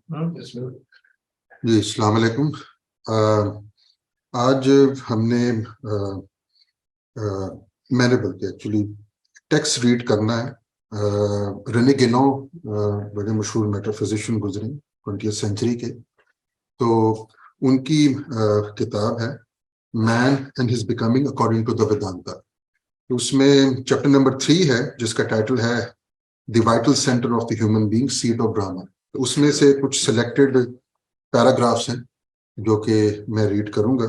जी अस्सलाम वालेकुम। आज हमने मैंने बल्कि एक्चुअली टेक्स्ट रीड करना है। रेने गेनो बड़े मशहूर मेटाफिजिशियन गुजरे 20वीं सेंचुरी के, तो उनकी किताब है man and his becoming according to the Vedanta. तो उसमें चैप्टर नंबर 3 है जिसका टाइटल है the vital centre of the human being, seat of Brahma. तो उसमें से कुछ सिलेक्टेड पैराग्राफ्स हैं जो कि मैं रीड करूंगा।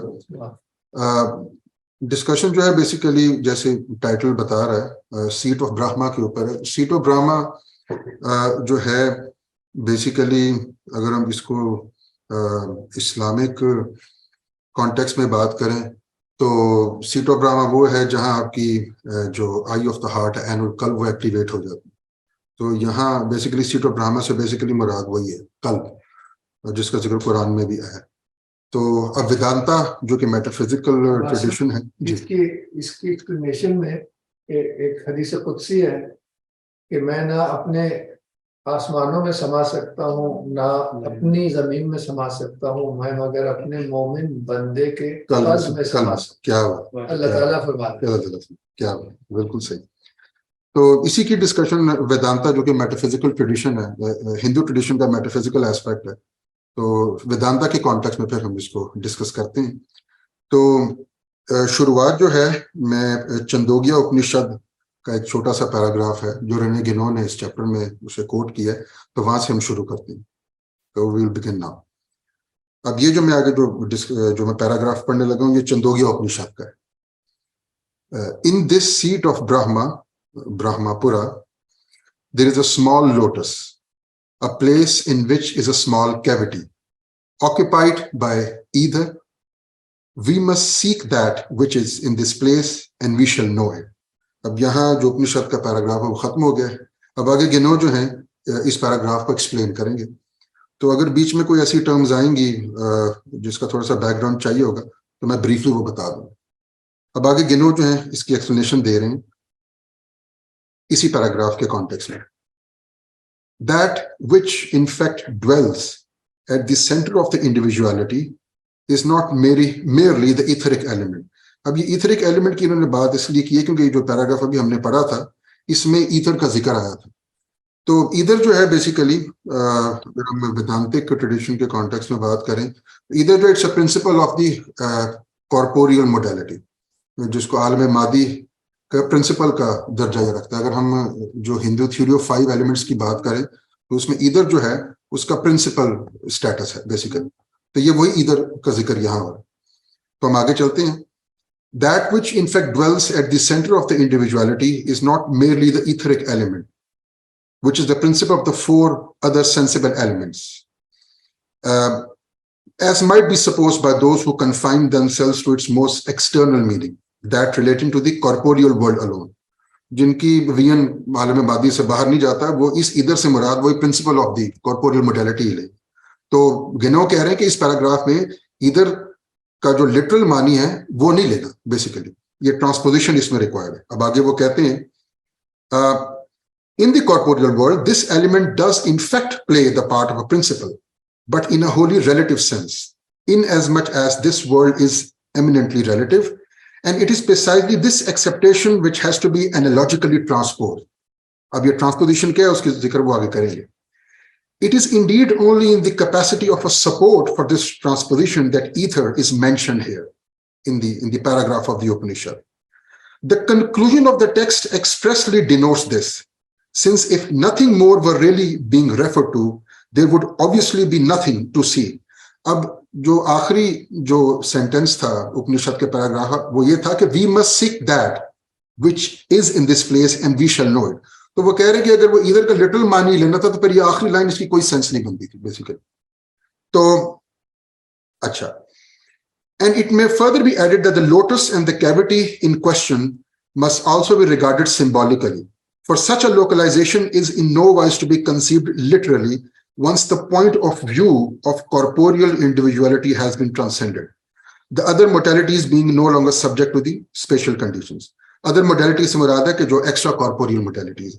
डिस्कशन जो है बेसिकली जैसे टाइटल बता रहा है सीट ऑफ ब्रह्मा के ऊपर है। सीट ऑफ ब्रह्मा जो है बेसिकली अगर हम इसको इस्लामिक कॉन्टेक्स्ट में बात करें तो सीट ऑफ ब्रह्मा वो है जहां आपकी जो आई ऑफ द हार्ट है एनुअल कल्ब वो एक्टिवेट हो जाती है। तो यहाँ बेसिकली सीट ऑफ ब्रह्मा से बेसिकली मुराद वही है कल्ब, जिसका जिक्र कुरान में भी है। तो अब वेदांता जो कि मेटाफिजिकल ट्रेडिशन है इसकी इसकी एक्सप्लेनेशन में एक हदीस कुदसी है कि मैं ना अपने आसमानों में समा सकता हूँ ना अपनी जमीन में समा सकता हूँ, मैं मगर अपने मोमिन बंदे के कल्ब में समा सकता। क्या हुआ, अल्लाह ताला फरमाते हैं। क्या हुआ, बिल्कुल सही। तो इसी की डिस्कशन वेदांता जो कि मेटाफिजिकल ट्रेडिशन है, हिंदू ट्रेडिशन का मेटाफिजिकल एस्पेक्ट है, तो वेदांता के कॉन्टेक्स्ट में फिर हम इसको डिस्कस करते हैं। तो शुरुआत जो है मैं चंदोगिया उपनिषद का एक छोटा सा पैराग्राफ है जो रेने गेनो ने इस चैप्टर में उसे कोट किया है, तो वहां से हम शुरू करते हैं। तो वी विल बिगिन नाउ। अब ये जो मैं आगे जो मैं पैराग्राफ पढ़ने लगा हूँ ये चंदोगिया उपनिषद का है। In this seat of Brahma, Brahmapura, there is a small lotus, a place in which is a small cavity occupied by either. We must seek that which is in this place and we shall know it. अब यहाँ जो उपनिषद का paragraph है वो खत्म हो गया है। अब आगे गेनो जो है इस पैराग्राफ को एक्सप्लेन करेंगे। तो अगर बीच में कोई ऐसी टर्म्स आएंगी जिसका थोड़ा सा बैकग्राउंड चाहिए होगा तो मैं ब्रीफली वो बता दूंगा। अब आगे गेनो जो है इसकी एक्सप्लेनेशन दे रहे हैं इसी पैराग्राफ के कॉन्टेक्स्ट में। That which in fact dwells at the center of the individuality is not merely the etheric element. अब ये etheric element की इन्होंने बात इसलिए की है क्योंकि ये जो पैराग्राफ अभी हमने पढ़ा था इसमें ईथर का जिक्र आया था। तो ईथर जो है बेसिकली अगर हम वेदांतिक ट्रेडिशन के कॉन्टेक्स्ट में बात करें, ईथर जो it's a principle of the corporeal modality, जिसको आलम मादी का प्रिंसिपल का दर्जा ये रखता है। अगर हम जो हिंदू थ्योरी ऑफ 5 एलिमेंट्स की बात करें तो उसमें ईदर जो है उसका प्रिंसिपल स्टेटस है बेसिकली। तो ये वही ईदर का जिक्र यहाँ हो रहा है। तो हम आगे चलते हैं। That which in fact dwells at the center of the individuality is not merely the etheric element, which is the principle of the 4 other sensible elements, as might be supposed by those who confine themselves to its most external meaning, that relating to the corporeal world alone. जिनकी vision आलम मादी से बाहर नहीं जाता, वो इस इधर से मुराद वही principle of the corporeal modality ले। तो गेनो कह रहे हैं कि इस पैराग्राफ में इधर का जो लिटरल मानी है वो नहीं लेना, बेसिकली ये ट्रांसपोजिशन इसमें रिक्वायर्ड है। अब आगे वो कहते हैं in the corporeal world this element does in fact play the part of a principle but in a wholly relative sense, in as much as this world is eminently relative, and it is precisely this acceptation which has to be analogically transposed. अब ये transposition क्या है उसकी जिक्र वो आगे करेंगे। It is indeed only in the capacity of a support for this transposition that ether is mentioned here in the paragraph of the Upanishad. The conclusion of the text expressly denotes this, since if nothing more were really being referred to, there would obviously be nothing to see. अब जो आखिरी जो sentence था उपनिषद के paragraph वो ये था कि we must seek that which is in this place and we shall know it. तो वो कह रहे कि अगर वो इधर का लिटरल मानी लेना था तो फिर ये आखिरी लाइन इसकी कोई सेंस नहीं बनती थी बेसिकली। तो अच्छा, and it may further be added that the lotus and the cavity in question must also be regarded symbolically, for such a localization is in no wise to be conceived literally once the point of view of corporeal individuality has been transcended, the other modalities being no longer subject to the spatial conditions. Other modalities से मुराद है कि जो extra corporeal modalities,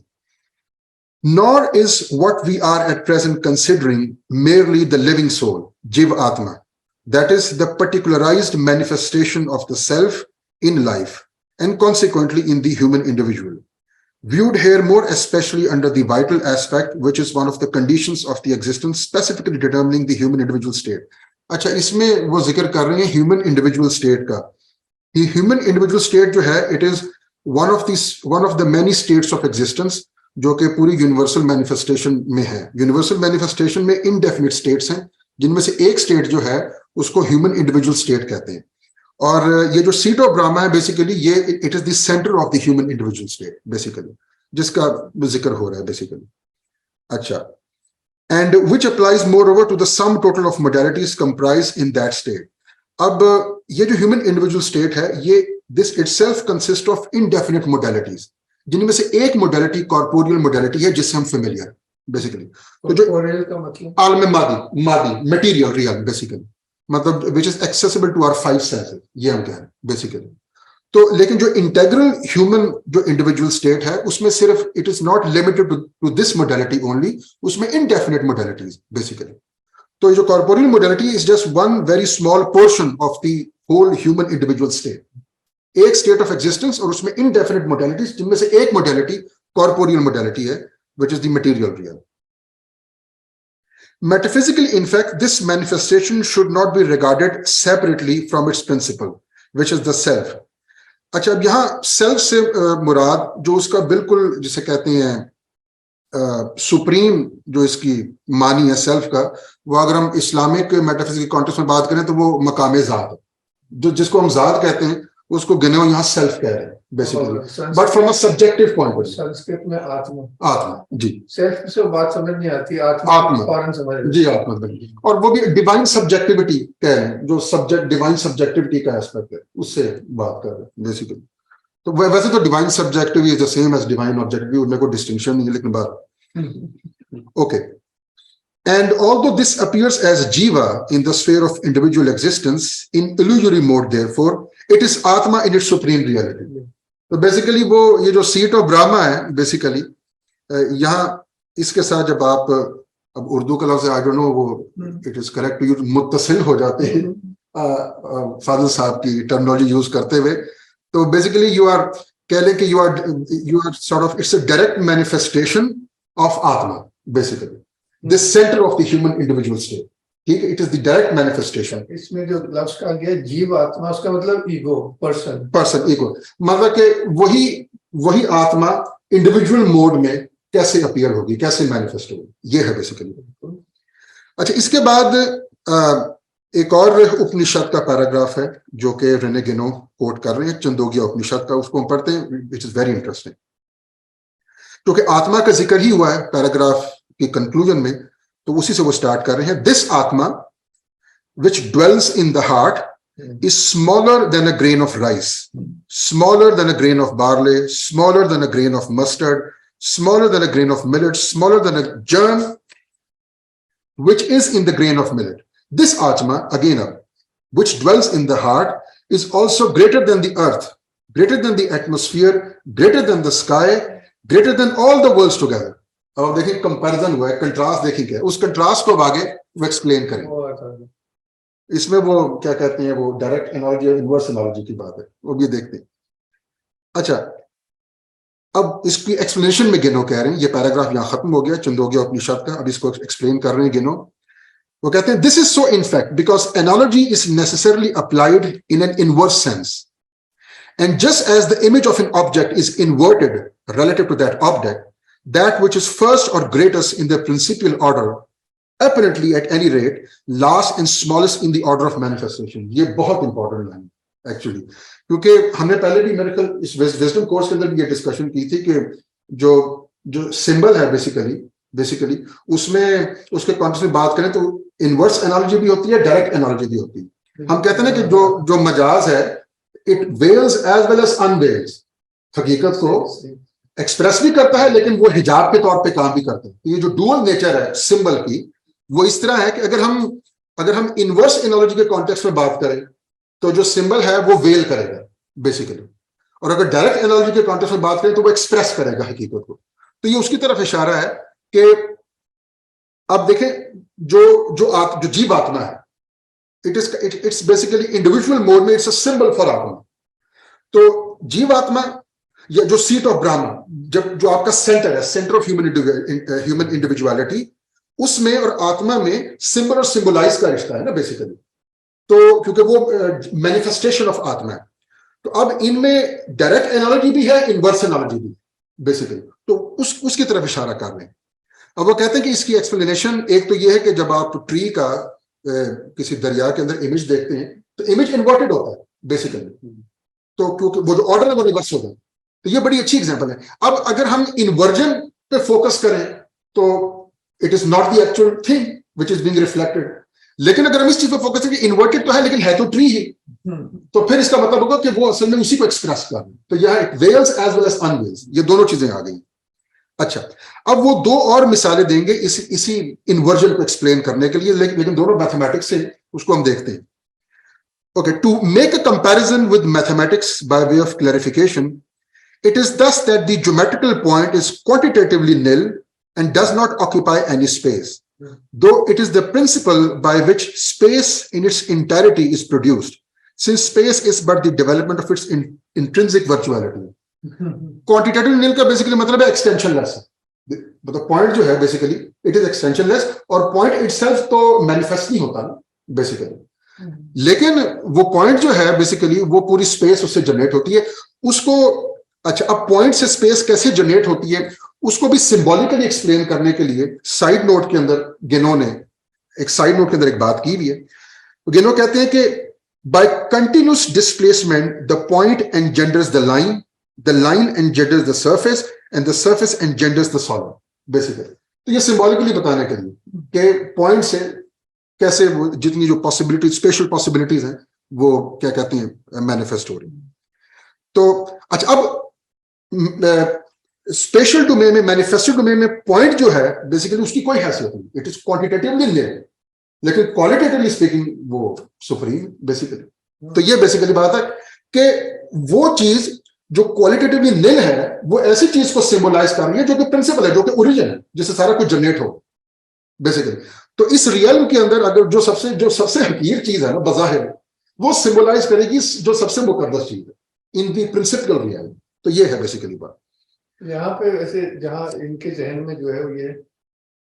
Nor is what we are at present considering merely the living soul, Jiv Atma, that is the particularized manifestation of the self in life and consequently in the human individual. Viewed here more especially under the vital aspect, which is one of the conditions of the existence specifically determining the human individual state. अच्छा इसमें वो जिक्र कर रहे हैं human individual state का. The human individual state जो है, it is one of the many states of existence जो कि पूरी यूनिवर्सल मैनिफेस्टेशन में है. यूनिवर्सल मैनिफेस्टेशन में इनडेफिनिट स्टेट्स हैं, जिनमें से एक स्टेट जो है उसको ह्यूमन इंडिविजुअल स्टेट कहते हैं. और ये जो सीट ऑफ ब्राह्मा है बेसिकली ये it is the centre of the human individual state basically, जिसका जिक्र हो रहा है बेसिकली. अच्छा, and which applies moreover to the sum total of modalities comprise in that state. अब ये जो ह्यूमन इंडिविजुअल स्टेट है, ये this itself consist of indefinite modalities, जिनमें से एक मोडालिटी कॉर्पोरियल मोडालिटी है जिससे हम फेमिलियर बेसिकली. तो जो का मतलब आलम मादी मटेरियल रियल बेसिकली, मतलब which is accessible to our 5 senses, ये हम कह रहे हैं बेसिकली. तो लेकिन जो इंटेग्रल ह्यूमन जो इंडिविजुअल स्टेट है उसमें सिर्फ it is not limited to this modality only, उसमें इनडेफिनिट मोडालिटीज बेसिकली. तो ये जो corporeal modality is just one very small portion of the whole human individual state. एक स्टेट ऑफ एग्जिस्टेंस और उसमें इनडेफिनिट मोडालिटीज, जिनमें से एक मोडालिटी कॉर्पोरियल मोडालिटी है which is the material real. Metaphysically, in fact, this manifestation should not be regarded separately from its principle, which is the self. अच्छा, अब यहाँ self से मुराद जो उसका बिल्कुल जिसे कहते हैं सुप्रीम जो इसकी मानी है सेल्फ का, वो अगर हम इस्लामिक मेटाफिजिकल कॉन्टेक्स्ट में बात करें तो वो मकाम ज़ात, जो जिसको हम ज़ात कहते हैं उसको गिने यहाँ सेल्फ कह रहे हैं basically, but from a subjective point of view. Sanskrit में आत्मा जी, सेल्फ से बात समझ नहीं आती, आत्मा फौरन समझ जी, आत्मा. और वो भी डिवाइन सब्जेक्टिविटी कह रहे हैं, जो सब्जेक्ट डिवाइन सब्जेक्टिविटी का एस्पेक्ट है उससे बात कर रहे हैं बेसिकली. तो वैसे तो divine subjective is the same as divine objective, उनमें कोई डिस्टिंक्शन नहीं है, लेकिन बात okay. And although this appears as jiva in the sphere of individual existence in illusory mode, therefore it is atma in its supreme reality. तो basically वो ये जो सीट ऑफ ब्राह्मा है बेसिकली, यहाँ इसके साथ जब आप अब उर्दू का लफ्ज आई डोंट नो वो it is correct to use मुत्तसिल हो जाते हैं फाजिल साहब की टर्मिनोलॉजी यूज करते हुए. तो बेसिकली यू आर कह लें कि you are sort of it's a direct manifestation of atma basically, this center of the human individual state. ठीक है, it is the direct manifestation. इसमें जो लफ्ज का गया जीव आत्मा, उसका मतलब ईगो, पर्सन ईगो, मतलब कि वही आत्मा इंडिविजुअल मोड में कैसे अपीयर होगी, कैसे मैनिफेस्ट होगी, ये है बेसिकली. अच्छा, इसके बाद एक और उपनिषद का पैराग्राफ है जो कि रेने गेनो कोट कर रहे हैं, चंदोगिया उपनिषद का, उसको हम पढ़ते हैं, विच इज वेरी इंटरेस्टिंग. क्योंकि आत्मा का जिक्र ही हुआ है पैराग्राफ के कंक्लूजन में, तो उसी से वो स्टार्ट कर रहे हैं. दिस आत्मा which dwells in the heart is smaller than a grain of rice, smaller than a grain of barley, smaller than a grain of mustard, smaller than a grain of millet, smaller than a germ which is in the grain of millet. This atma, again which dwells in the heart, is also greater than the earth, greater than the atmosphere, greater than the sky, greater than all the worlds together. अब देखिए comparison हुआ है, contrast देखेंगे, उस contrast को आगे वो explain करेंगे. इसमें वो क्या कहते हैं, वो डायरेक्ट एनालॉजी और इनवर्स एनालॉजी की बात है, वो भी देखते हैं. अच्छा, अब इसकी एक्सप्लेनेशन में गिनो कह रहे हैं, ये पैराग्राफ यहाँ खत्म हो गया चंदोगिया उपनिषद का, अब इसको एक्सप्लेन कर रहे हैं गिनो. वो कहते हैं this is so in fact because analogy is necessarily applied in an inverse sense, and just as the image of an object is inverted relative to that object, that which is first or greatest in the principal order, apparently at any rate, last and smallest in the order of manifestation. ये बहुत important line actually, क्योंकि हमने पहले भी मेरे ख्याल इस wisdom course के अंदर भी ये डिस्कशन की थी कि जो सिंबल है बेसिकली उसमें उसके कॉन्टेक्स्ट में बात करें तो इनवर्स एनालॉजी भी होती है, डायरेक्ट एनालॉजी भी होती है. हम कहते हैं ना कि जो मजाज है it veils as well as unveils, हकीकत को एक्सप्रेस भी करता है लेकिन वो हिजाब के तौर पे काम भी करता है. ये जो डुअल नेचर है सिंबल की, वो इस तरह है कि अगर हम इनवर्स एनालॉजी के कॉन्टेक्स्ट में बात करें तो जो सिंबल है वो वेल करेगा बेसिकली, और अगर डायरेक्ट एनालॉजी के कॉन्टेक्स्ट में बात करें तो वो एक्सप्रेस करेगा हकीकत को. तो ये उसकी तरफ इशारा है कि अब देखें जो जीव आत्मा है, इट्स बेसिकली इंडिविजुअल मोड में इट्स अ सिंबल फॉर आत्मा। तो जीव आत्मा या जो सीट ऑफ ब्राह्मण, जब जो आपका सेंटर है, सेंटर ऑफ ह्यूमन इंडिविजुअलिटी, उसमें और आत्मा में सिंबल और सिंबलाइज का रिश्ता है ना बेसिकली। तो क्योंकि वो मैनिफेस्टेशन ऑफ आत्मा है, तो अब इनमें डायरेक्ट एनालॉजी भी है, इनवर्स एनालॉजी भी बेसिकली, तो उसकी तरफ इशारा कर रहे हैं। अब वो कहते हैं कि इसकी एक्सप्लेनेशन एक तो ये है कि जब आप ट्री का किसी दरिया के अंदर इमेज देखते हैं तो इमेज इन्वर्टेड होता है बेसिकली, तो क्योंकि वो जो ऑर्डर है वो रिवर्स होता है। तो ये बड़ी अच्छी एग्जांपल है। अब अगर हम इन्वर्जन पे फोकस करें तो it is not the actual thing which is being reflected, लेकिन अगर हम इस चीज पे फोकस करें इन्वर्टेड तो है लेकिन है तो ट्री ही, तो फिर इसका मतलब होगा कि वो असल में उसी को एक्सप्रेस कर रहे हैं। तो यह it veils as well as unveils, ये दोनों चीजें आ गई। अच्छा, अब वो दो और मिसालें देंगे इसी इन्वर्जन को एक्सप्लेन करने के लिए, लेकिन दोनों मैथमेटिक्स से, उसको हम देखते हैं। Okay, to make a comparison with mathematics by way of clarification, it is thus that the geometrical point is quantitatively nil and does not occupy any space, though it is the principle by which space in its entirety is produced, since space is but the development of its intrinsic virtuality. Quantitative nil का basically मतलब है extensionless, मतलब point जो है basically it is extensionless, और point itself तो manifest नहीं होता ना basically, लेकिन वो पॉइंट जो है बेसिकली वो पूरी स्पेस उससे जनरेट होती है उसको। अच्छा, अब पॉइंट से स्पेस कैसे जनरेट होती है उसको भी सिंबॉलिकली एक्सप्लेन करने के लिए साइड नोट के अंदर गेनो ने एक बात की हुई है। गेनो कहते हैं कि by continuous displacement the point engenders the line engenders the surface and the surface engenders the solid basically. तो ये सिंबॉलिकली बताने के लिए कि पॉइंट से कैसे वो जितनी जो पॉसिबिलिटीज, स्पेशल पॉसिबिलिटीज हैं, वो क्या कहते हैं मैनिफेस्ट हो रही। तो अच्छा, अब स्पेशल डोमेन में, मैनिफेस्टेड डोमेन में पॉइंट जो है बेसिकली उसकी कोई हैसियत नहीं, इट इज क्वांटिटेटिवली निल, लेकिन क्वालिटेटिवली स्पीकिंग वो सुप्रीम बेसिकली। तो ये बेसिकली बात है कि वो चीज जो क्वालिटेटिवली निल है वो ऐसी चीज को सिंबलाइज कर रही है जो कि प्रिंसिपल है, जो कि ओरिजिन है, जिससे सारा कुछ जनरेट हो बेसिकली। तो इस रियल्म के अंदर अगर जो सबसे हकीर चीज है ना बज़ाहिर, वो सिंबलाइज करेगी जो सबसे मुकद्दस चीज है इन दी प्रिंसिपल रियल्म। तो ये है बेसिकली बात। यहाँ पे वैसे जहाँ इनके जहन में जो है वो ये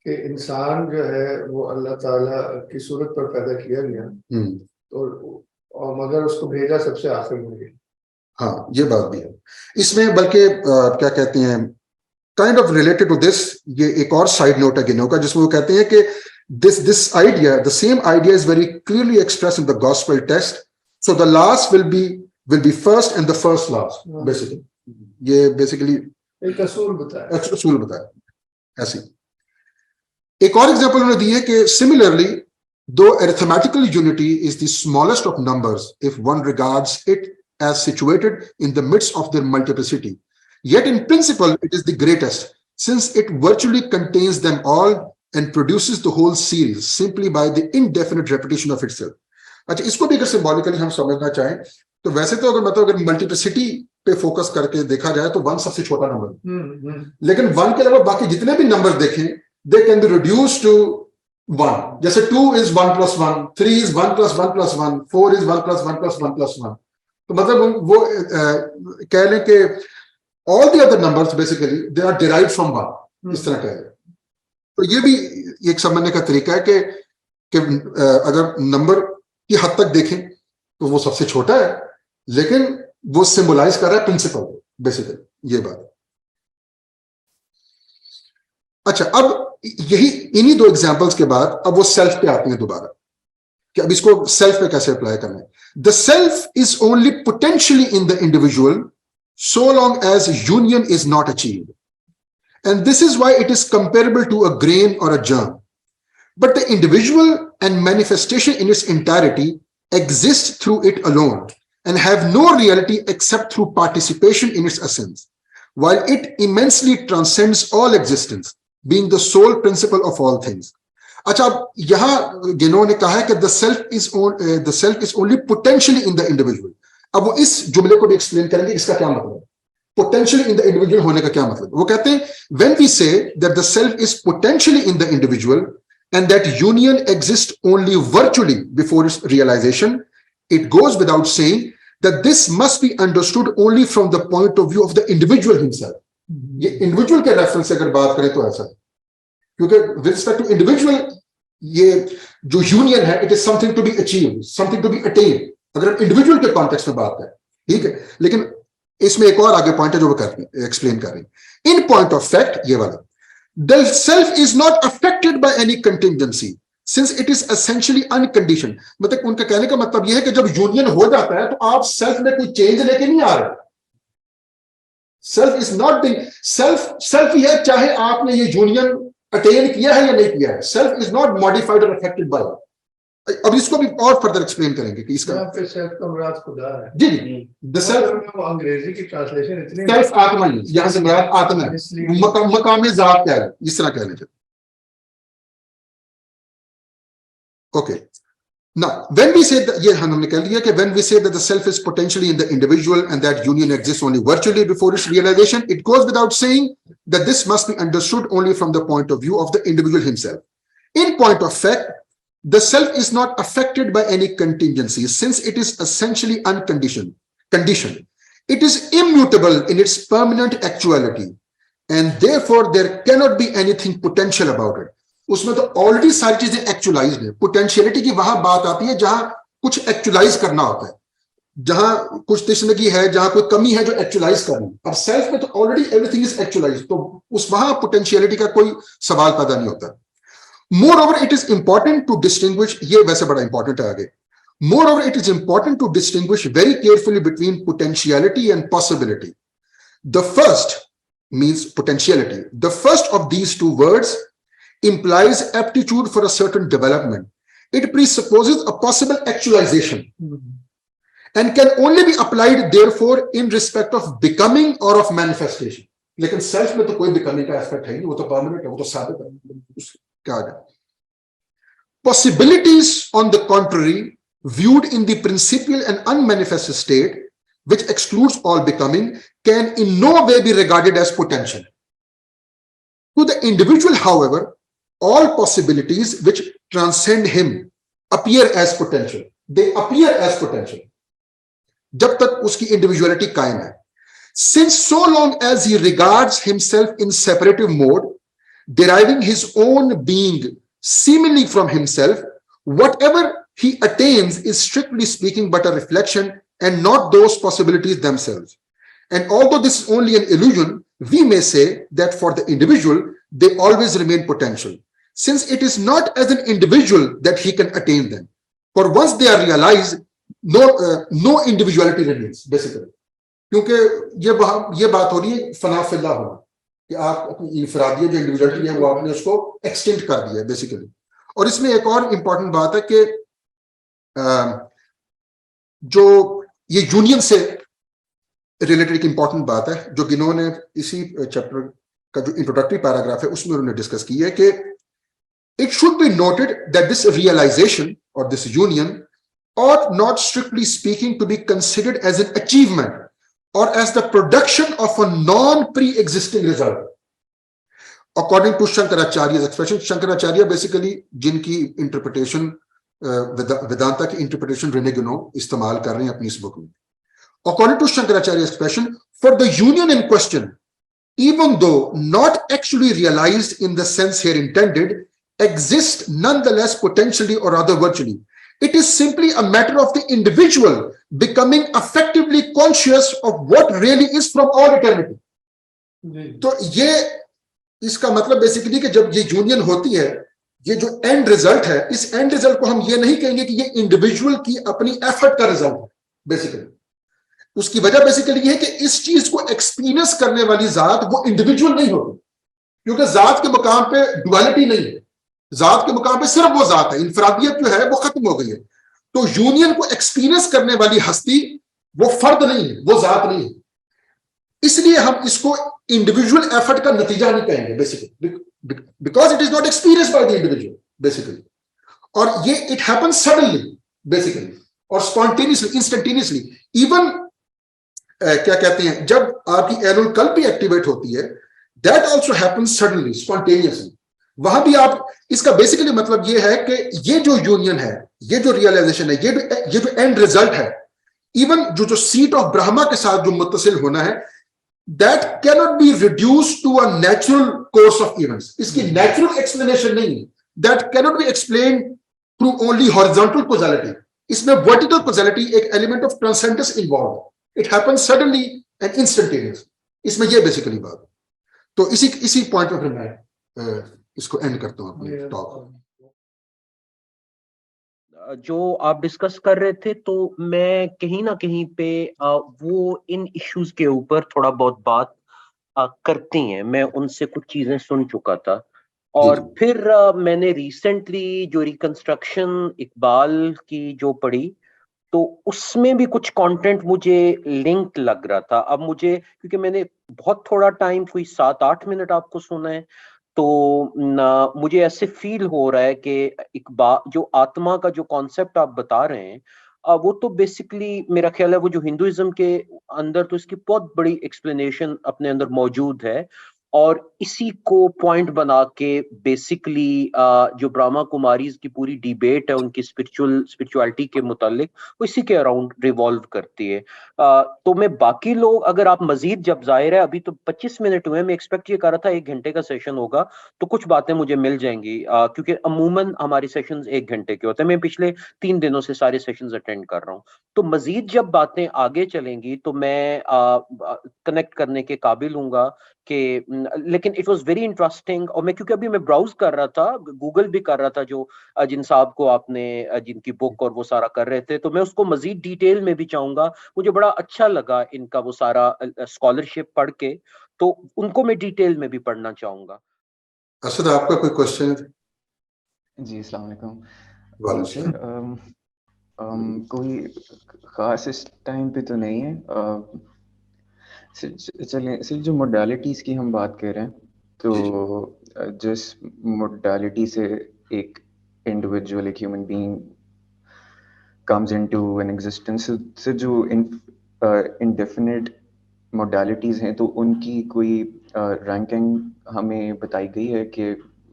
कि इंसान जो है वो अल्लाह ताला की सूरत पर पैदा किया गया, तो और मगर उसको भेजा सबसे आखिर में गया। हाँ, ये बात भी है इसमें, बल्कि क्या कहते हैं kind of related to this, ये एक और साइड नोट है गिनो का, जिसमें वो कहते हैं कि this idea, the same idea is very clearly expressed in the gospel text. So the last will be first and the first last basically. ये basically एक असूल बताया ऐसी। एक और एग्जांपल उन्होंने दी है कि similarly, though arithmetical unity is the smallest of numbers if one regards it as situated in the midst of their multiplicity, yet in principle it is the greatest, since it virtually contains them all and produces the whole series simply by the indefinite repetition of itself. अच्छा, इसको भी अगर symbolically हम समझना चाहें तो वैसे तो अगर मल्टीप्लिसिटी पे फोकस करके देखा जाए तो 1 सबसे छोटा नंबर, लेकिन 1 के अलावा बाकी जितने भी नंबर देखें they can be reduced to 1। जैसे 2 is 1 plus 1, 3 is 1 plus 1 plus 1, 4 is 1 plus 1 plus 1 plus 1। तो मतलब वो कह लें कि all the other numbers basically they are derived from 1, इस तरह कह लें। तो ये भी एक समझने का तरीका है कि अगर नंबर की हद तक देखें तो वो सबसे छोटा है, लेकिन वो सिंबलाइज कर रहा है प्रिंसिपल बेसिकली, ये बात। अच्छा, अब यही इन्हीं दो एग्जांपल्स के बाद अब वो सेल्फ पे आते हैं दोबारा कि अब इसको सेल्फ पे कैसे अप्लाई करना है। The self is only potentially in the individual so long as union is not achieved, and this is why it is comparable to a grain or a germ. But the individual and manifestation in its entirety exist through it alone and have no reality except through participation in its essence, while it immensely transcends all existence, being the sole principle of all things. अच्छा, अब यहां गिनो ने कहा है कि the self is only potentially in the individual. अब वो इस जुमले को भी एक्सप्लेन करेंगे इसका क्या मतलब है पोटेंशियली इन द इंडिविजुअल होने का क्या मतलब? वो कहते हैं when we say that the self is potentially in the individual and that union exists only virtually before its realization, it goes without saying that this must be understood only from the point of view of the individual himself. ये individual के reference से अगर बात करें तो ऐसा है, क्योंकि विद रिस्पेक्ट टू इंडिविजुअल ये जो यूनियन है it is something to be achieve, something to be attain, अगर हम इंडिविजुअल के कॉन्टेक्स्ट में बात करें, ठीक है। लेकिन इसमें एक और आगे पॉइंट है जो वो एक्सप्लेन कर रहे हैं। इन पॉइंट ऑफ फैक्ट ये वाला, the self is not affected by any contingency since it is essentially unconditioned. मतलब उनका कहने का मतलब यह है कि जब यूनियन हो जाता है तो आप सेल्फ में कोई चेंज लेके नहीं आ रहे। Self is not being self ही है, चाहे आपने ये यूनियन अटेन किया है या नहीं किया है। सेल्फ इज नॉट मॉडिफाइड और अफेक्टेड बाय। अब इसको भी और फर्दर एक्सप्लेन करेंगे कि इसका सेल्फ का मुराद खुदा है। जी जी, द सेल्फ, वो अंग्रेजी की ट्रांसलेशन इतनी सेल्फ आत्मा ही, यहां से मुराद आत्मा है, मकाम जात कह रहे, इस तरह कह लीजिए। Okay, now when we say that, ये हमने कह लिया कि when we say that the self is potentially in the individual and that union exists only virtually before its realization, it goes without saying that this must be understood only from the point of view of the individual himself. In point of fact, the self is not affected by any contingencies since it is essentially unconditioned. It is immutable in its permanent actuality and therefore there cannot be anything potential about it. उसमें तो already सारी चीजें एक्चुअलाइज्ड है। Potentiality की वहां बात आती है जहां कुछ एक्चुअलाइज करना होता है, जहां कुछ तिश्नगी है, जहां कोई कमी है जो एक्चुअलाइज करनी है। अब सेल्फ में तो ऑलरेडी एवरीथिंग इज एक्चुअलाइज, तो उस वहां पोटेंशियलिटी का कोई सवाल पैदा नहीं होता। Moreover it is important to distinguish, ये वैसे बड़ा इंपॉर्टेंट है आगे, moreover it is important to distinguish very carefully between potentiality and possibility. The first means potentiality, the first of these two words implies aptitude for a certain development. It presupposes a possible actualization and can only be applied therefore in respect of becoming or of manifestation. लेकिन self में तो कोई becoming का aspect है नहीं, वो तो permanent है, वो तो साबित है। क्या है? Possibilities on the contrary, viewed in the principial and unmanifest state, which excludes all becoming, can in no way be regarded as potential. To the individual, however, all possibilities which transcend him appear as potential. They appear as potential. जब तक उसकी individuality कायम है. Since so long as he regards himself in separative mode, deriving his own being seemingly from himself, whatever he attains is strictly speaking but a reflection and not those possibilities themselves. And although this is only an illusion, we may say that for the individual, they always remain potential, since it is not as an individual that he can attain them. For once they are realized, no individuality remains, basically. क्योंकि ये बात हो रही है फना फिल्ला होना, कि आप अपनी इंफरादियत जो इंडिविजुअलिटी है वो आपने उसको एक्सटेंड कर दिया है बेसिकली। और इसमें एक और इंपॉर्टेंट बात है कि जो ये यूनियन से रिलेटेड एक इंपॉर्टेंट बात है जो इन्होंने इसी चैप्टर का जो इंट्रोडक्टरी पैराग्राफ है उसमें उन्होंने डिस्कस की है कि it should be noted that this realization or this union ought not strictly speaking to be considered as an achievement or as the production of a non-pre-existing result. According to Shankaracharya's expression, Shankaracharya basically जिनकी interpretation Vedanta की interpretation Renee गुनो इस्तेमाल कर रहे हैं अपनी इस book में। According to Shankaracharya's expression, for the union in question, even though not actually realized in the sense here intended, exist nonetheless potentially or rather virtually. It is simply a matter of the individual becoming effectively conscious of what really is from all eternity. तो ये इसका मतलब basically कि जब ये union होती है, ये जो एंड रिजल्ट है, इस एंड रिजल्ट को हम ये नहीं कहेंगे कि ये इंडिविजुअल की अपनी एफर्ट का रिजल्ट है। बेसिकली उसकी वजह बेसिकली ये है कि इस चीज को एक्सपीरियंस करने वाली जात वो इंडिविजुअल नहीं होती, क्योंकि जात के मुकाम पे डुअलिटी नहीं है, जात के मुकाम पे सिर्फ वो जात है, इंफरादियत जो है वो खत्म हो गई है। तो यूनियन को एक्सपीरियंस करने वाली हस्ती वो फर्द नहीं है, वो जात नहीं है। इसलिए हम इसको इंडिविजुअल एफर्ट का नतीजा नहीं कहेंगे basically, because it is not experience by the individual basically. और ये इट हैपेंस सडनली बेसिकली और स्पॉन्टेनियसली, इंस्टेंटेनियसली। इवन क्या कहते हैं, जब आपकी एनुअल कल्ब भी एक्टिवेट होती है, that also happens suddenly, spontaneously. वहां भी आप, इसका बेसिकली मतलब ये है कि ये जो यूनियन है, ये जो रियलाइजेशन है, ये जो एंड रिजल्ट है, इवन जो सीट ऑफ ब्रह्मा के साथ जो मुत्तसिल होना है, that cannot be reduce to a natural course of events. इसकी नेचुरल एक्सप्लेनेशन नहीं है, that cannot be explain through only horizontal causality. इसमें वर्टिकल कॉजैलिटी, एक element of transcendence involve, it happens suddenly and instantaneous. इसमें ये basically बात। तो इसी पॉइंट पे फिर मैं इसको एंड करता हूं अपने टॉक। जो आप डिस्कस कर रहे थे, तो मैं कहीं ना कहीं पे वो इन इश्यूज के ऊपर थोड़ा बहुत बात करती हैं। मैं उनसे कुछ चीजें सुन चुका था, और फिर मैंने रिसेंटली जो रिकंस्ट्रक्शन इकबाल की जो पढ़ी, तो उसमें भी कुछ कंटेंट मुझे लिंक लग रहा था। अब मुझे, क्योंकि मैंने बहुत थोड़ा टाइम, कोई 7-8 मिनट आपको सुना है, तो मुझे ऐसे फील हो रहा है कि इकबाल जो आत्मा का जो कॉन्सेप्ट आप बता रहे हैं, वो तो बेसिकली मेरा ख्याल है वो जो हिंदुइज्म के अंदर तो इसकी बहुत बड़ी एक्सप्लेनेशन अपने अंदर मौजूद है, और इसी को पॉइंट बना के बेसिकली जो ब्रह्मा कुमारीज की पूरी डिबेट है उनकी स्पिरिचुअलिटी के मुतालिक, वो इसी के अराउंड रिवॉल्व करती है। तो मैं बाकी लोग, अगर आप मजीद, जब जाहिर है अभी तो 25 मिनट हुए, मैं एक्सपेक्ट ये कर रहा था 1 घंटे का सेशन होगा, तो कुछ बातें मुझे मिल जाएंगी, क्योंकि अमूमन हमारी सेशंस 1 घंटे के होते हैं। मैं पिछले 3 दिनों से सारे सेशंस अटेंड कर रहा हूँ, तो मजीद जब बातें आगे चलेंगी तो मैं कनेक्ट करने के काबिल हूँगा कि, लेकिन इट वाज वेरी इंटरेस्टिंग। और मैं, क्योंकि अभी मैं ब्राउज कर रहा था, गूगल भी कर रहा था, जो जिन साहब को आपने जिनकी बुक और वो सारा कर रहे थे, तो मैं उसको मजीद डिटेल में भी चाहूंगा। मुझे बड़ा अच्छा लगा इनका वो सारा स्कॉलरशिप पढ़ के, तो उनको मैं डिटेल में भी पढ़ना चाहूंगा। असद, आपका कोई क्वेश्चन है? जी, अस्सलाम वालेकुम। वालेकुम सर, कोई ख़ास इस टाइम पे तो नहीं है। चलिए सर, जो मोडालिटीज़ की हम बात कर रहे हैं, तो जिस मोडालिटी से एक इंडिविजुअल, एक human being comes into an existence, से जो indefinite मोडालिटीज़ हैं, तो उनकी कोई रैंकिंग हमें बताई गई है कि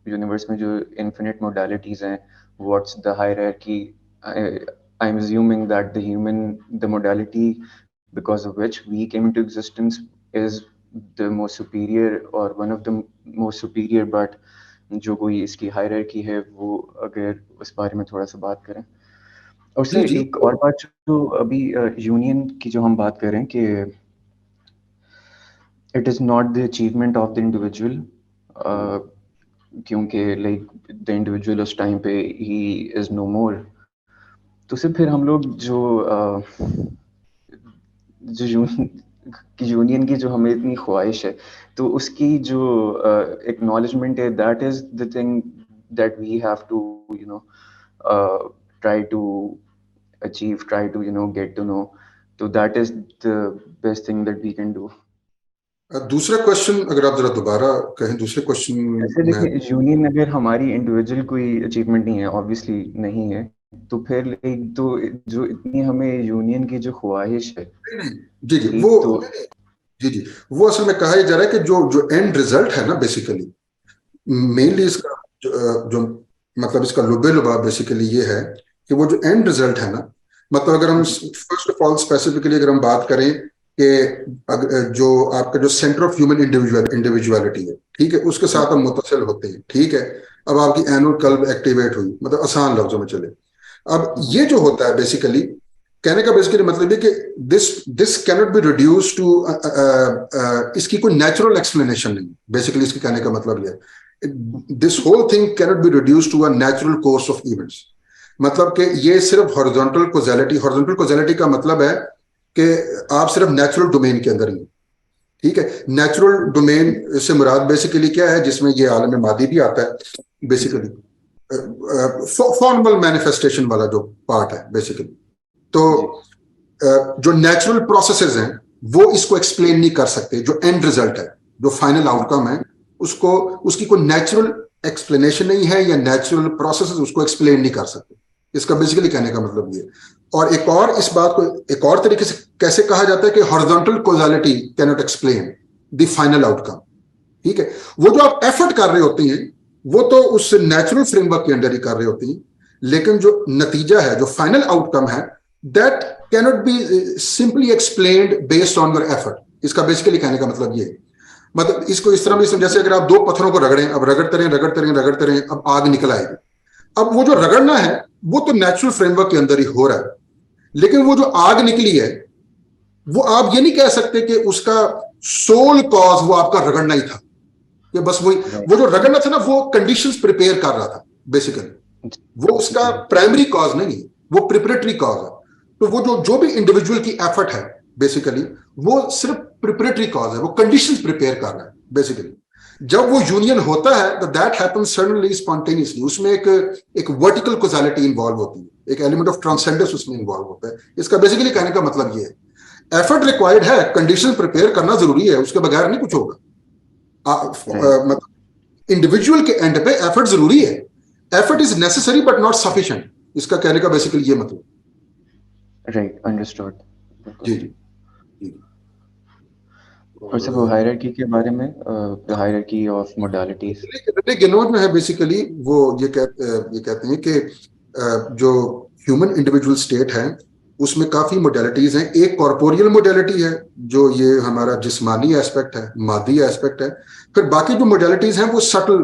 यूनिवर्स में जो इन्फिनिट मोडालिटीज़ हैं, what's the hierarchy? I am assuming that the modality because of which we came into existence is the most superior, or one of the most superior, but जो कोई इसकी हायरार्की है, वो अगर उस बारे में थोड़ा सा बात करें। और सर, एक और बात, जो अभी यूनियन की जो हम बात कर रहे हैं कि it is not the achievement of the individual, क्योंकि लाइक द इंडिविजुअल उस टाइम पे ही इज़ नो मोर। तो सिर्फ फिर हम लोग जो यूनियन की जो हमें इतनी ख्वाहिश है, तो उसकी जो एक्नॉलेजमेंट है, that is the thing that we have to try to achieve, try to get to know. So that is the best thing that we can do. दूसरा क्वेश्चन अगर आप जरा दोबारा कहें, दूसरे क्वेश्चन। ऐसे देखिए, यूनियन अगर हमारी इंडिविजुअल कोई अचीवमेंट नहीं है, ऑब्वियसली नहीं है, तो फिर एक तो जो इतनी हमें यूनियन की जो ख्वाहिश है, जी जी, वो जी वो असल में कहा जा रहा है कि जो एंड रिजल्ट है ना, बेसिकली मेनली इसका जो मतलब इसका लुबे लुबा बेसिकली ये है कि वो जो एंड रिजल्ट है ना, मतलब अगर हम फर्स्ट ऑफ ऑल स्पेसिफिकली अगर हम बात करें कि जो आपका जो सेंटर ऑफ ह्यूमन इंडिविजुअलिटी है, ठीक है, उसके साथ हम मुतसिल होते हैं, ठीक है। अब आपकी एनुअल कल्ब एक्टिवेट हुई, मतलब आसान लफ्जों में चले। अब ये जो होता है बेसिकली, कहने का बेसिकली मतलब है कि this cannot be reduce to, इसकी कोई नेचुरल एक्सप्लेनेशन नहीं, बेसिकली इसके कहने का मतलब ये, this whole thing cannot be reduce to a natural course of events. मतलब कि ये सिर्फ हॉरिजॉन्टल कॉजेलिटी का मतलब है कि आप सिर्फ नेचुरल डोमेन के अंदर ही, ठीक है। नेचुरल डोमेन से मुराद बेसिकली क्या है, जिसमें ये आलम मादी भी आता है, बेसिकली फॉर्मल मैनिफेस्टेशन वाला जो पार्ट है बेसिकली। तो जो नेचुरल प्रोसेसेस हैं वो इसको एक्सप्लेन नहीं कर सकते। जो एंड रिजल्ट है, जो फाइनल आउटकम है, उसकी कोई नेचुरल एक्सप्लेनेशन नहीं है, या नेचुरल प्रोसेसेस उसको एक्सप्लेन नहीं कर सकते। इसका बेसिकली कहने का मतलब ये। और एक और इस बात को एक और तरीके से कैसे कहा जाता है कि horizontal causality can not explain the final outcome. ठीक है, वो जो आप एफर्ट कर रहे होते हैं वो तो उस नेचुरल फ्रेमवर्क के अंदर ही कर रहे होते हैं, लेकिन जो नतीजा है, जो फाइनल आउटकम है, that cannot be simply explained based on your effort. इसका बेसिकली कहने का मतलब ये, मतलब इसको इस तरह भी समझ, जैसे अगर आप दो पत्थरों को रगड़ें, अब रगड़ते रहें, अब आग निकल आएगी। अब वो जो रगड़ना है वो तो नेचुरल फ्रेमवर्क के अंदर ही हो रहा है, लेकिन वो जो आग निकली है वो आप ये नहीं कह सकते कि उसका सोल कॉज वो आपका रगड़ना ही था, कि बस वही वो जो रगड़ना था ना वो कंडीशंस प्रिपेयर कर रहा था बेसिकली, वो उसका प्राइमरी कॉज नहीं है, वो प्रिपरेटरी कॉज है। तो वो जो भी इंडिविजुअल की एफर्ट है बेसिकली वो सिर्फ प्रिपरेटरी कॉज है, वो कंडीशंस प्रिपेयर कर रहा है बेसिकली। जब वो यूनियन होता है तो दैट हैपेंस सडनली स्पॉन्टेनियसली, उसमें एक वर्टिकल कॉजालिटी इन्वॉल्व होती है, एक एलिमेंट ऑफ ट्रांसेंडेंस उसमें इन्वॉल्व होता है। इसका बेसिकली कहने का मतलब ये है, एफर्ट रिक्वायर्ड है, कंडीशन प्रिपेयर करना जरूरी है, उसके बगैर नहीं कुछ होगा। मतलब इंडिविजुअल के एंड पे एफर्ट जरूरी है, effort is necessary but not sufficient, इसका कहने का बेसिकली ये मतलब। Right, understood. जी जी। और सब हायरार्की के बारे में, hierarchy of modalities. Rene Guenon में है बेसिकली, वो ये कहते हैं कि जो ह्यूमन इंडिविजुअल स्टेट है उसमें काफी मोडालिटीज हैं। एक कॉर्पोरियल मोडालिटी है जो ये हमारा जिस्मानी एस्पेक्ट है, मादी एस्पेक्ट है। फिर बाकी जो मोडालिटीज हैं वो सटल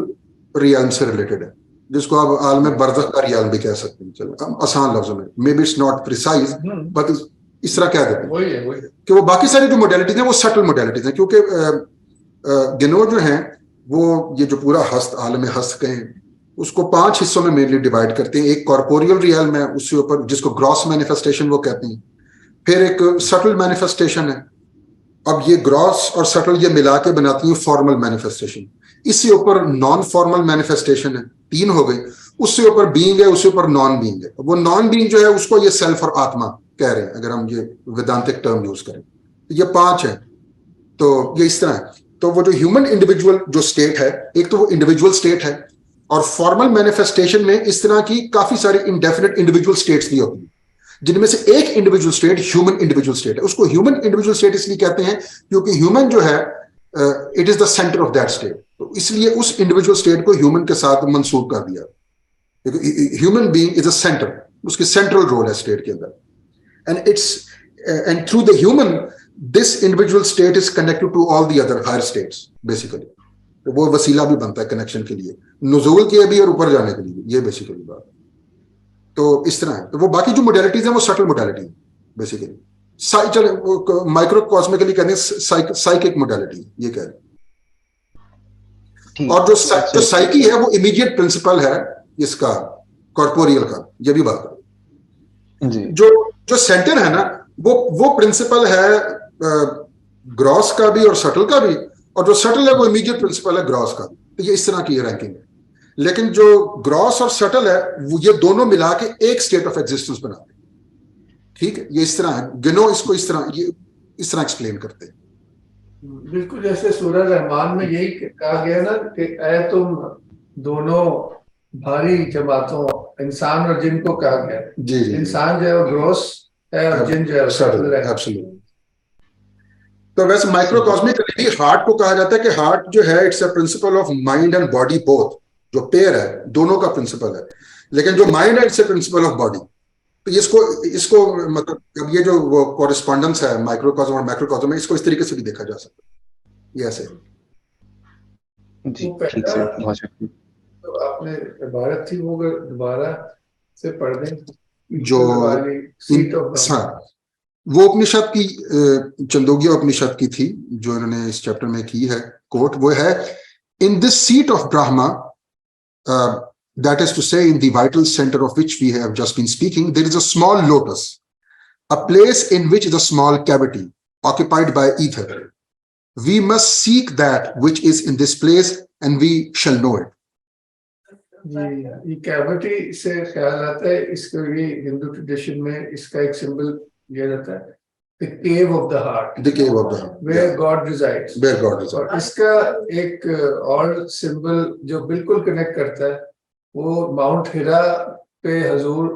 रियल्म से रिलेटेड है, जिसको आप आलम बरज़ख का रियल्म भी कह सकते हैं, चलो आसान लफ्जों में, may be it's not precise but इस तरह कह देते हैं कि वो बाकी सारी जो मोडालिटीज हैं वो सटल मोडालिटीज हैं। क्योंकि गेनो जो हैं वो ये जो पूरा हस्त आलम हस्त कहें उसको 5 हिस्सों में मेनली डिवाइड करते हैं। एक कॉर्पोरियल रियल्म है, उसके ऊपर जिसको ग्रॉस मैनिफेस्टेशन वो कहते हैं। फिर एक सटल मैनिफेस्टेशन है। अब ये ग्रॉस और सटल ये मिला के बनाती है फॉर्मल मैनिफेस्टेशन। इससे ऊपर नॉन फॉर्मल मैनिफेस्टेशन है, 3 हो गई। उससे ऊपर बीइंग है, उससे ऊपर नॉन बीइंग है। वो नॉन बीइंग जो है उसको ये सेल्फ और आत्मा कह रहे हैं, अगर हम ये वेदांतिक टर्म यूज करें। ये 5 है, तो ये इस तरह है। तो वो जो ह्यूमन इंडिविजुअल जो स्टेट है, एक तो वो इंडिविजुअल स्टेट है, और फॉर्मल मैनिफेस्टेशन में इस तरह की काफी सारी इंडेफिनिट इंडिविजुअल स्टेट्स भी होती हैं, जिनमें से एक individual state human individual state है। उसको ह्यूमन इंडिविजुअल स्टेट इसलिए कहते हैं क्योंकि ह्यूमन जो है it is the centre of that state, तो इसलिए उस इंडिविजुअल स्टेट को ह्यूमन के साथ मंसूब कर दिया। Human being is a centre, उसकी सेंट्रल रोल है स्टेट के अंदर। And through the human this individual state is connected to all the other higher states basically. तो वो वसीला भी बनता है कनेक्शन के लिए, नुज़ूल के भी और ऊपर जाने के लिए, ये बेसिकली बात। तो इस तरह है। तो वो बाकी जो मोडालिटीज हैं वो सटल मोडालिटी है बेसिकली। माइक्रोकॉस्मिकली कहते हैं साइकिक मोडालिटी, ये कह रहे हैं। और जो साइकी है वो इमीडिएट प्रिंसिपल है इसका कॉर्पोरियल का, ये भी बात है। जो सेंटर है ना वो प्रिंसिपल है ग्रॉस का भी और सटल का भी, और जो सटल है वो इमीडिएट प्रिंसिपल है ग्रॉस का। तो ये इस तरह की रैंकिंग है। लेकिन जो ग्रॉस और सटल है वो ये दोनों मिला के एक स्टेट ऑफ एग्जिस्टेंस बनाते हैं। ठीक है, ये इस तरह है। गिनो इसको इस तरह एक्सप्लेन करते हैं। बिल्कुल जैसे सूरह रहमान में यही कहा गया ना कि ऐ तुम दोनों भारी जमातों, इंसान और जिन को कहा गया। जी जी, इंसान जो है वो ग्रॉस है और जिन जो है सटल है। एब्सोल्युटली। तो वैसे माइक्रोकॉस्मिकली हार्ट को कहा जाता है कि हार्ट जो है it's a principle of mind and body both, जो पेयर है दोनों का प्रिंसिपल है। लेकिन जो माइंड है it's a principle of body. तो इसको मतलब अब ये जो कॉरेस्पॉन्डेंस है माइक्रोकॉस्म और मैक्रोकॉस्म में, इसको इस तरीके से भी देखा जा सकता है। ये ऐसे जी, ठीक सर, बहुत शुक्रिया। तो आपने इबारत थी वो दोबारा से पढ़ दें जो सीट ऑफ हाँ, वो उपनिषद की चंदोग्य उपनिषद की थी जो इन्होंने इस चैप्टर में की है कोट। वो है in this seat of Brahma, that is to say in the vital center of which we have just been speaking, there is a small lotus, a place in which is a small cavity occupied by ether. We must seek that which is in this place and we shall know it. ये cavity से ख्याल आता है, इसको ये Hindu tradition में इसका एक सिंबल लिया जाता है, the cave of the heart, The cave of the heart, where yeah. God resides. Where God resides. और इसका एक और सिंबल जो बिल्कुल कनेक्ट करता है वो माउंट हिरा पे हजूर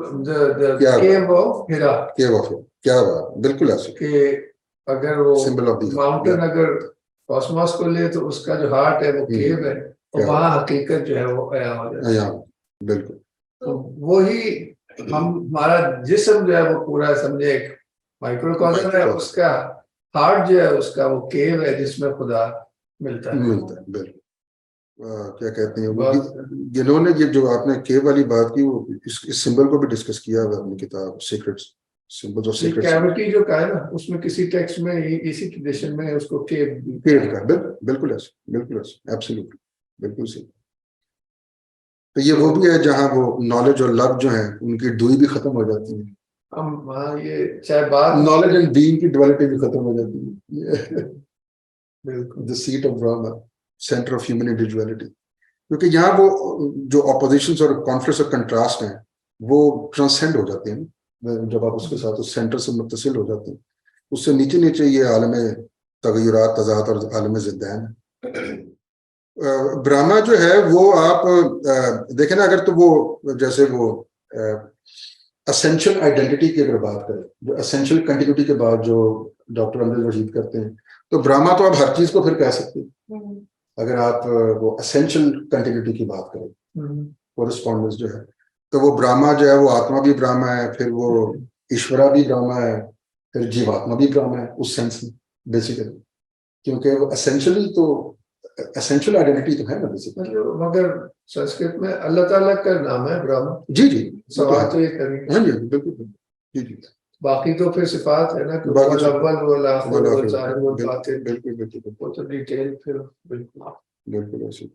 क्या केव ऑफ हिरा क्या बात है, क्या बात, बिल्कुल ऐसे के अगर वो सिंबल ऑफ दी माउंटेन अगर कॉस्मोस को ले तो उसका जो हार्ट है वो केव है और क्या वहाँ हकीकत जो है वो आया हो जाता है। यहाँ बिल्कुल तो वही हमारा जिस्म जो है वो पूरा समझे एक माइक्रोकॉस्म है, Microcosm। उसका हार्ट जो है उसका वो केव है जिसमें खुदा मिलता है। मिलता है बिल्कुल। क्या कहते हैं वो बहुत- जिन्होंने ये जो आपने के वाली बात की वो इस सिंबल को भी डिस्कस किया हुआ है अपनी किताब सीक्रेट्स, सिंबल्स ऑफ ये सीक्रेट्स कैविटी जो का है ना उसमें किसी टेक्स्ट में इसी ट्रेडिशन में उसको केव पेड़ का बिल्कुल ऐसे एब्सोल्युटली बिल्कुल सही। तो ये वो भी है जहाँ वो नॉलेज और लव जो है उनकी दुई भी खत्म हो जाती है, हम वहाँ ये चाहे बात नॉलेज एंड बीइंग की डुअलिटी भी खत्म हो जाती है। बिल्कुल the seat of Brahma, centre of human individuality. क्योंकि यहाँ वो जो ऑपोजिशंस और कॉन्फ्लिक्ट्स और कंट्रास्ट हैं वो ट्रांसेंड हो जाते हैं जब आप उसके साथ उस सेंटर से मुत्तसिल हो जाते हैं। उससे नीचे नीचे ये आलम तगय्युरात तज़ात और आलम ज़िद्दैन है। ब्रह्मा जो है वो आप देखें ना, अगर तो वो जैसे वो असेंशियल आइडेंटिटी की अगर बात करें, जो असेंशियल कंटिन्यूटी के बाद जो डॉक्टर अमजद रशीद करते हैं, तो ब्रह्मा तो आप हर चीज को फिर कह सकते हैं अगर आप वो असेंशियल कंटिन्यूटी की बात करें, कोरस्पॉन्डेंस जो है। तो वो ब्रह्मा जो है वो आत्मा भी ब्रह्मा है, फिर वो ईश्वरा भी ब्रह्मा है, फिर जीवात्मा भी ब्रह्मा है उस सेंस में बेसिकली, क्योंकि वो एसेंशियली तो एसेंशियल आइडेंटिटी तो है ना बेसिकली। मतलब मगर संस्कृत में अल्लाह ताला का नाम है ब्रह्म। जी जी सवाल तो ये करेंगे, हाँ जी बिल्कुल जी जी। बाकी तो फिर सिफात है ना कि बाकी वल अव्वल वल आखिर वाला वल ज़ाहिर वल बिल्कुल बातिन, बिल्कुल बिल्कुल वो तो डिटेल फिर बिल्कुल बिल्कुल ऐसे।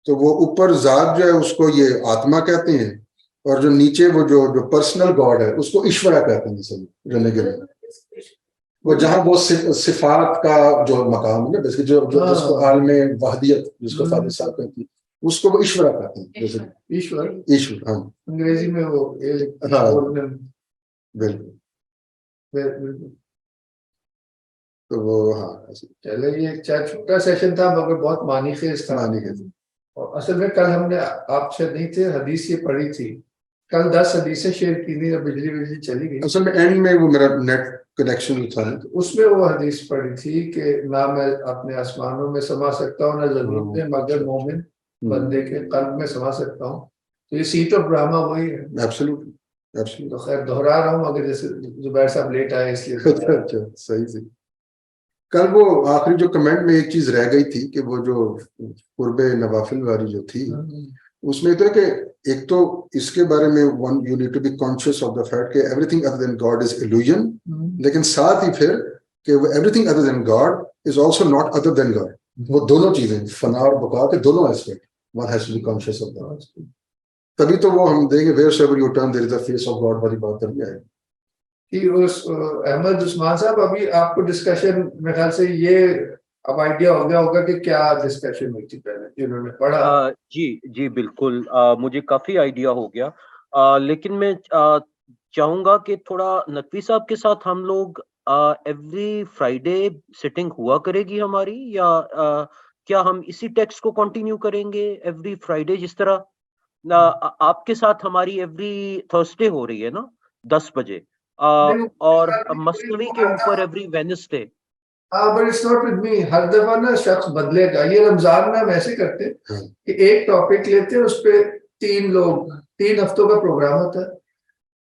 तो वो ऊपर जात जो है उसको ये आत्मा कहते हैं, और जो नीचे वो जो पर्सनल गॉड है उसको ईश्वरा कहते हैं सब रिलीजन में। वो जहाँ वो सिफात का जो मकाम है ना बेसिकली, जो जो जिसको आलम वहदियत जिसको फादर साहब कहते हैं, उसको वो ईश्वरा कहते हैं बेसिकली। ईश्वर ईश्वर हाँ अंग्रेजी में वो हाँ बोलने बिल्कुल। बिल्कुल। तो वो हाँ ऐसे चलो ये चाहे छोटा सेशन था मगर बहुत मानी खेज था। मानी है। और असल में कल हमने आपसे नहीं थे हदीस ये पढ़ी थी, कल 10 हदीसें शेयर की थी, जब बिजली बिजली चली गई असल में एंड में वो मेरा नेट कनेक्शन था तो उसमें वो हदीस पढ़ी थी कि ना मैं अपने आसमानों में समा सकता हूँ ना जमीन में, मगर मोमिन बंदे के कल्ब में समा सकता हूँ। तो ये सीट ऑफ ब्रह्मा वही है। Absolutely absolutely. तो खैर दोहरा रहा हूँ मगर जैसे जुबैर साहब लेट आए इसलिए अच्छा सही सही। कल वो आखिरी जो कमेंट में एक चीज रह गई थी कि वो जो कुर्बे नवाफिल वाली जो थी उसमें तो कि एक तो इसके बारे में one you need to be conscious of the fact कि everything other than God is illusion, लेकिन साथ ही फिर कि everything other than God is also not other than God. वो दोनों चीजें फना और बका के दोनों aspect one has to be conscious of that. तभी तो वो हम देंगे wherever you turn there is the face of God वाली बात तभी आएगी। कि उस अहमद उस्मान साहब अभी आपको डिस्कशन मेरे ख्याल से ये अब आइडिया हो गया होगा कि क्या डिस्कशन हुई थी पहले जिन्होंने पढ़ा। जी जी बिल्कुल, मुझे काफी आइडिया हो गया। लेकिन मैं चाहूंगा कि थोड़ा नकवी साहब के साथ हम लोग एवरी फ्राइडे सिटिंग हुआ करेगी हमारी, या क्या हम इसी टेक्स्ट को कंटिन्यू करेंगे एवरी फ्राइडे जिस तरह आपके साथ हमारी एवरी थर्सडे हो रही है ना 10 बजे, और मसनवी के ऊपर एवरी वेडनेसडे। हाँ but it's not with me, हर दफा ना शख्स बदलेगा। ये रमजान में हम ऐसे करते हैं कि एक टॉपिक लेते हैं, उस पे 3 लोग 3 हफ्तों का प्रोग्राम होता है।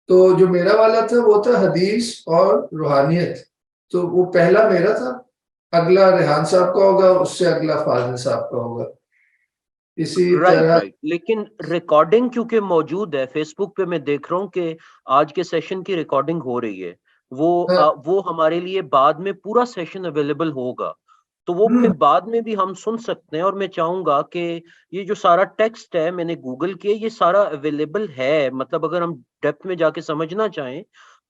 तो जो मेरा वाला था वो था हदीस और रूहानियत, तो वो पहला मेरा था, अगला रेहान साहब का होगा, उससे अगला फाजिल साहब का होगा, इसी तरह। राइट। लेकिन रिकॉर्डिंग क्योंकि मौजूद है फेसबुक पे, मैं देख रहा हूँ कि आज के सेशन की रिकॉर्डिंग हो रही है, वो हमारे लिए बाद में पूरा सेशन अवेलेबल होगा, तो वो फिर बाद में भी हम सुन सकते हैं। और मैं चाहूंगा कि ये जो सारा टेक्स्ट है मैंने गूगल किया, ये सारा अवेलेबल है, मतलब अगर हम डेप्थ में जाके समझना चाहें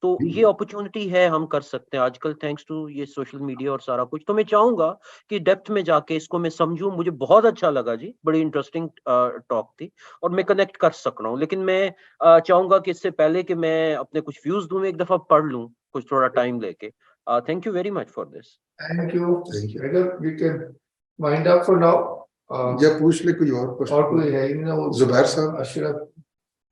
तो ये अपॉर्चुनिटी है, हम कर सकते हैं आजकल थैंक्स टू ये सोशल मीडिया और सारा कुछ। तो मैं चाहूंगा कि डेप्थ में जाके इसको मैं समझूं। मुझे बहुत अच्छा लगा जी, बड़ी इंटरेस्टिंग टॉक थी और मैं कनेक्ट कर सक रहा हूँ। लेकिन मैं चाहूंगा कि इससे पहले कि मैं अपने कुछ व्यूज दूं, एक दफा पढ़ लूं कुछ थोड़ा टाइम लेके। Thank you very much for this. Thank you. We can wind up for now. या पूछ ले कोई और और कोई है ही ना, वो जुबैर साहब। अशरफ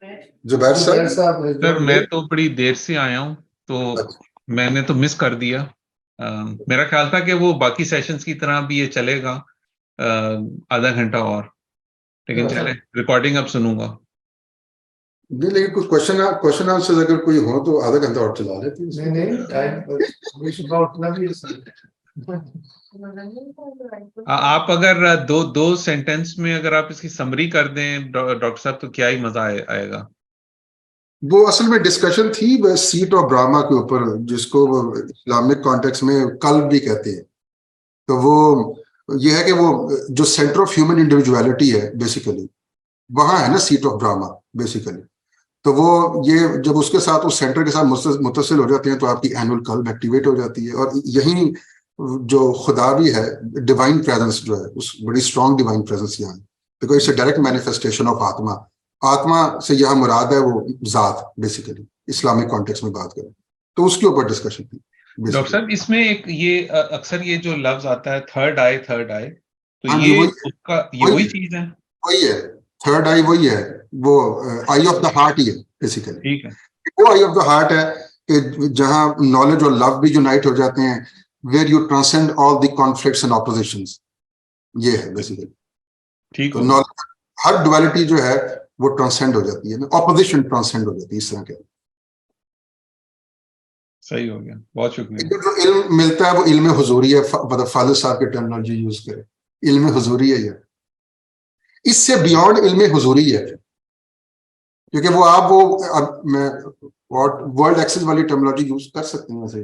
जुबैर जुबैर साहब। साहब ने सर मैं तो बड़ी देर से आया हूँ, तो अच्छा, मैंने तो मिस कर दिया। मेरा ख्याल था कि वो बाकी सेशंस की तरह भी ये चलेगा आधा घंटा और, लेकिन हाँ। चले रिकॉर्डिंग अब सुनूंगा। नहीं लेकिन कुछ क्वेश्चन आंसर अगर कोई हो तो आधा घंटा और चला लेते हैं। नहीं नहीं, टाइम सुबह उठना भी है सर। आप अगर दो सेंटेंस में अगर आप इसकी समरी कर दें डॉक्टर साहब, तो क्या ही मजा आएगा। वो असल में डिस्कशन थी सीट ऑफ ब्राह्मा के ऊपर, जिसको इस्लामिक कॉन्टेक्स्ट में कल्ब भी कहते हैं। तो वो ये है कि वो जो सेंटर ऑफ ह्यूमन इंडिविजुअलिटी है बेसिकली, वहां है ना सीट ऑफ ब्राह्मा बेसिकली। तो वो ये जब उसके साथ उस सेंटर के साथ मुत्तसिल हो जाते हैं तो आपकी एनुअल कल्ब एक्टिवेट हो जाती है, और यही जो खुदा भी है, डिवाइन प्रेजेंस जो है, उस बड़ी स्ट्रॉन्ग डिवाइन प्रेजेंस यहाँ है, because it's a direct manifestation of आत्मा। आत्मा से यहाँ मुराद है वो जात बेसिकली, इस्लामिक कॉन्टेक्स्ट में बात करें तो उसके ऊपर डिस्कशन थी। डॉक्टर साहब इसमें एक ये अक्सर ये जो लफ्ज आता है थर्ड आई, तो हाँ जी, ये उसका ये वही चीज है। वही है, थर्ड आई वही है, वो आई ऑफ द हार्ट ही है बेसिकली। ठीक है। वो आई ऑफ द हार्ट है कि जहां नॉलेज और लव भी यूनाइट हो जाते हैं, where you transcend all the conflicts and oppositions, ये है बेसिकली। ठीक तो हो नॉलेज, हर डुअलिटी जो है वो ट्रांसेंड हो जाती है ना, ऑपोजिशन ट्रांसेंड हो जाती है, इस तरह के। सही हो गया, बहुत शुक्रिया। जो इल्म मिलता है वो इल्म हुजूरी है, मतलब फादर साहब की टर्मिनोलॉजी यूज करें, इल्म हुजूरी है ये, इससे बियॉन्ड इल्म हुजूरी है, क्योंकि वो आप वो अब मैं वर्ल्ड एक्सेस वाली टर्मिनोलॉजी यूज कर सकते हैं वैसे।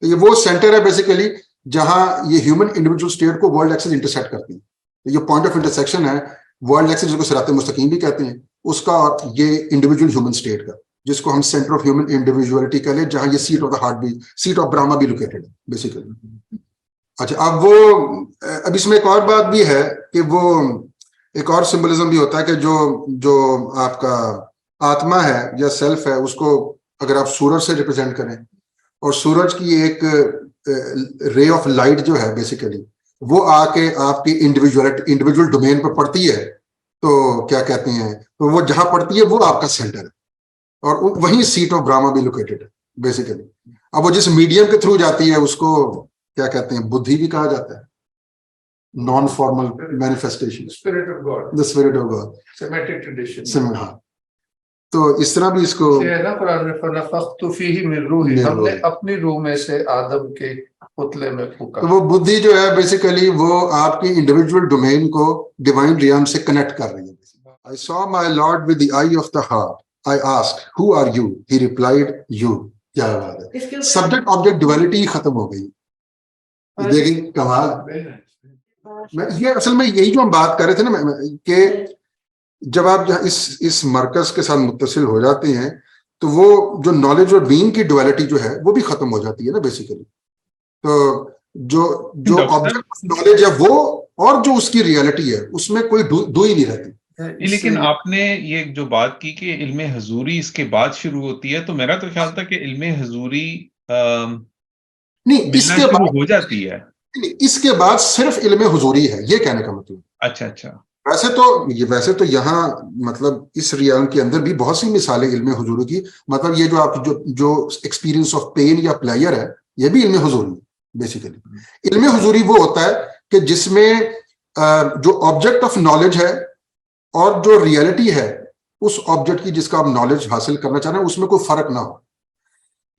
तो ये वो सेंटर है बेसिकली जहां ये ह्यूमन इंडिविजुअल स्टेट को वर्ल्ड एक्सेस इंटरसेक्ट करती है। तो ये पॉइंट ऑफ इंटरसेक्शन है वर्ल्ड एक्सेस, जिसको सिरात मुस्तकीम भी कहते हैं उसका, और ये इंडिविजुअल ह्यूमन स्टेट का, जिसको हम सेंटर ऑफ ह्यूमन इंडिविजुअलिटी कह ले, जहां ये सीट ऑफ द हार्ट भी, सीट ऑफ ब्राह्मा भी लोकेटेड है बेसिकली। अच्छा, अब इसमें एक और बात भी है कि वो एक और सिंबलिज्म भी होता है कि जो आपका आत्मा है या सेल्फ है, उसको अगर आप सूरज से रिप्रेजेंट करें, और सूरज की एक रे ऑफ लाइट जो है बेसिकली, वो आके आपकी इंडिविजुअल डोमेन पर पड़ती है, तो क्या कहते हैं, तो वो जहां पड़ती है वो आपका सेंटर है, और वहीं सीट ऑफ ब्राह्मा भी लोकेटेड है बेसिकली। अब वो जिस मीडियम के थ्रू जाती है उसको क्या कहते हैं, बुद्धि भी कहा जाता है, non formal manifestation, spirit of God, the spirit of God, Semitic tradition. हाँ। तो इस तरह भी इसको ये है ना कुरान में, फनफख्तु फीही मिन रूही, मिन हमने रूही। अपनी रूह में से आदम के पुतले में फूका। तो वो बुद्धि जो है बेसिकली वो आपकी इंडिविजुअल डोमेन को डिवाइन रियम से कनेक्ट कर रही है। I saw my Lord with the eye of the heart, I asked who are you, he replied you. क्या बात है, सब्जेक्ट ऑब्जेक्ट डुअलिटी खत्म हो गई। देखिए कमाल, ये असल में यही जो हम बात कर रहे थे ना कि जब आप इस मरकज के साथ मुत्तसिल हो जाते हैं तो वो जो नॉलेज और बीइंग की डुअलिटी जो है वो भी खत्म हो जाती है ना बेसिकली। तो जो ऑब्जेक्ट नॉलेज है वो, और जो उसकी रियलिटी है उसमें कोई दो ही नहीं रहती। लेकिन आपने ये जो बात की कि इल्मे हजूरी इसके बाद शुरू होती है, तो मेरा तो ख्याल था कि इल्मे हजूरी नहीं, इसके शुरू बाद हो जाती है। नहीं, इसके बाद सिर्फ इल्मे हुजूरी है, ये कहने का मतलब। अच्छा। वैसे तो यहाँ मतलब इस रियाल के अंदर भी बहुत सी मिसालें इल्मे हुजूरी की, मतलब ये जो आप जो एक्सपीरियंस ऑफ पेन या प्लेयर है, ये भी इल्मे हुजूरी बेसिकली। इल्मे हुजूरी वो होता है कि जिसमें जो ऑब्जेक्ट ऑफ नॉलेज है और जो रियलिटी है उस ऑब्जेक्ट की जिसका आप नॉलेज हासिल करना चाह रहे हैं उसमें कोई फर्क ना हो।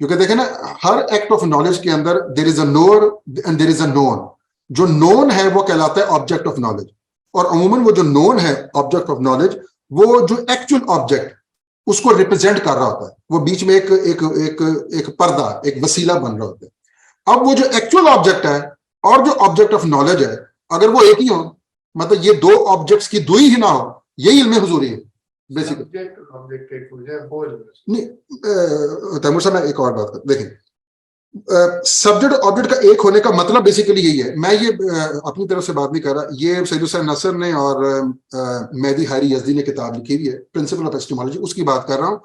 क्योंकि देखें ना, हर एक्ट ऑफ नॉलेज के अंदर there is a knower and there is a known. जो नोन है वो कहलाता है ऑब्जेक्ट ऑफ नॉलेज, और अमूमन वो जो नोन है ऑब्जेक्ट ऑफ नॉलेज, वो जो एक्चुअल ऑब्जेक्ट उसको रिप्रेजेंट कर रहा होता है, वो बीच में एक पर्दा, एक वसीला बन रहा होता है। अब वो जो एक्चुअल ऑब्जेक्ट है और जो ऑब्जेक्ट ऑफ नॉलेज है, अगर वो एक ही हो, मतलब ये दो ऑब्जेक्ट्स की दुई ही ना हो, यही इल्मे हुजूरी है बेसिकली। नहीं तैमूर साहब, मैं एक और बात कर, देखें सब्जेक्ट ऑब्जेक्ट का एक होने का मतलब बेसिकली यही है। मैं ये अपनी तरफ से बात नहीं कर रहा, ये सैयद हुसैन नसर ने और मेहदी हैरी यज़दी ने किताब लिखी हुई है प्रिंसिपल ऑफ एपिस्टेमोलॉजी, उसकी बात कर रहा हूं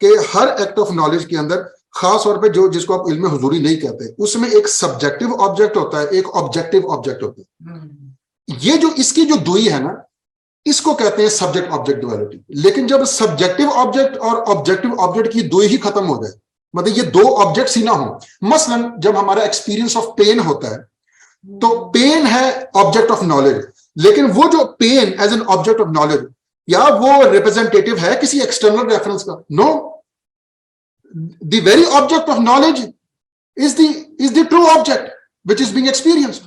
कि हर एक्ट ऑफ नॉलेज के अंदर खास तौर पे जिसको आप इल्म हुजूरी नहीं कहते, उसमें एक सब्जेक्टिव ऑब्जेक्ट होता है, एक ऑब्जेक्टिव ऑब्जेक्ट होता है। ये जो इसकी जो दुई है ना, इसको कहते हैं सब्जेक्ट ऑब्जेक्ट डुअलिटी। लेकिन जब सब्जेक्टिव ऑब्जेक्ट और ऑब्जेक्टिव ऑब्जेक्ट की दो ही खत्म हो जाए, मतलब ये दो ऑब्जेक्ट्स ही ना हो, मसलन जब हमारा एक्सपीरियंस ऑफ पेन होता है तो पेन है ऑब्जेक्ट ऑफ नॉलेज, लेकिन वो जो pen as an object of knowledge, या वो रिप्रेजेंटेटिव है किसी एक्सटर्नल रेफरेंस का? No, the very object of knowledge is the true object which is being experienced.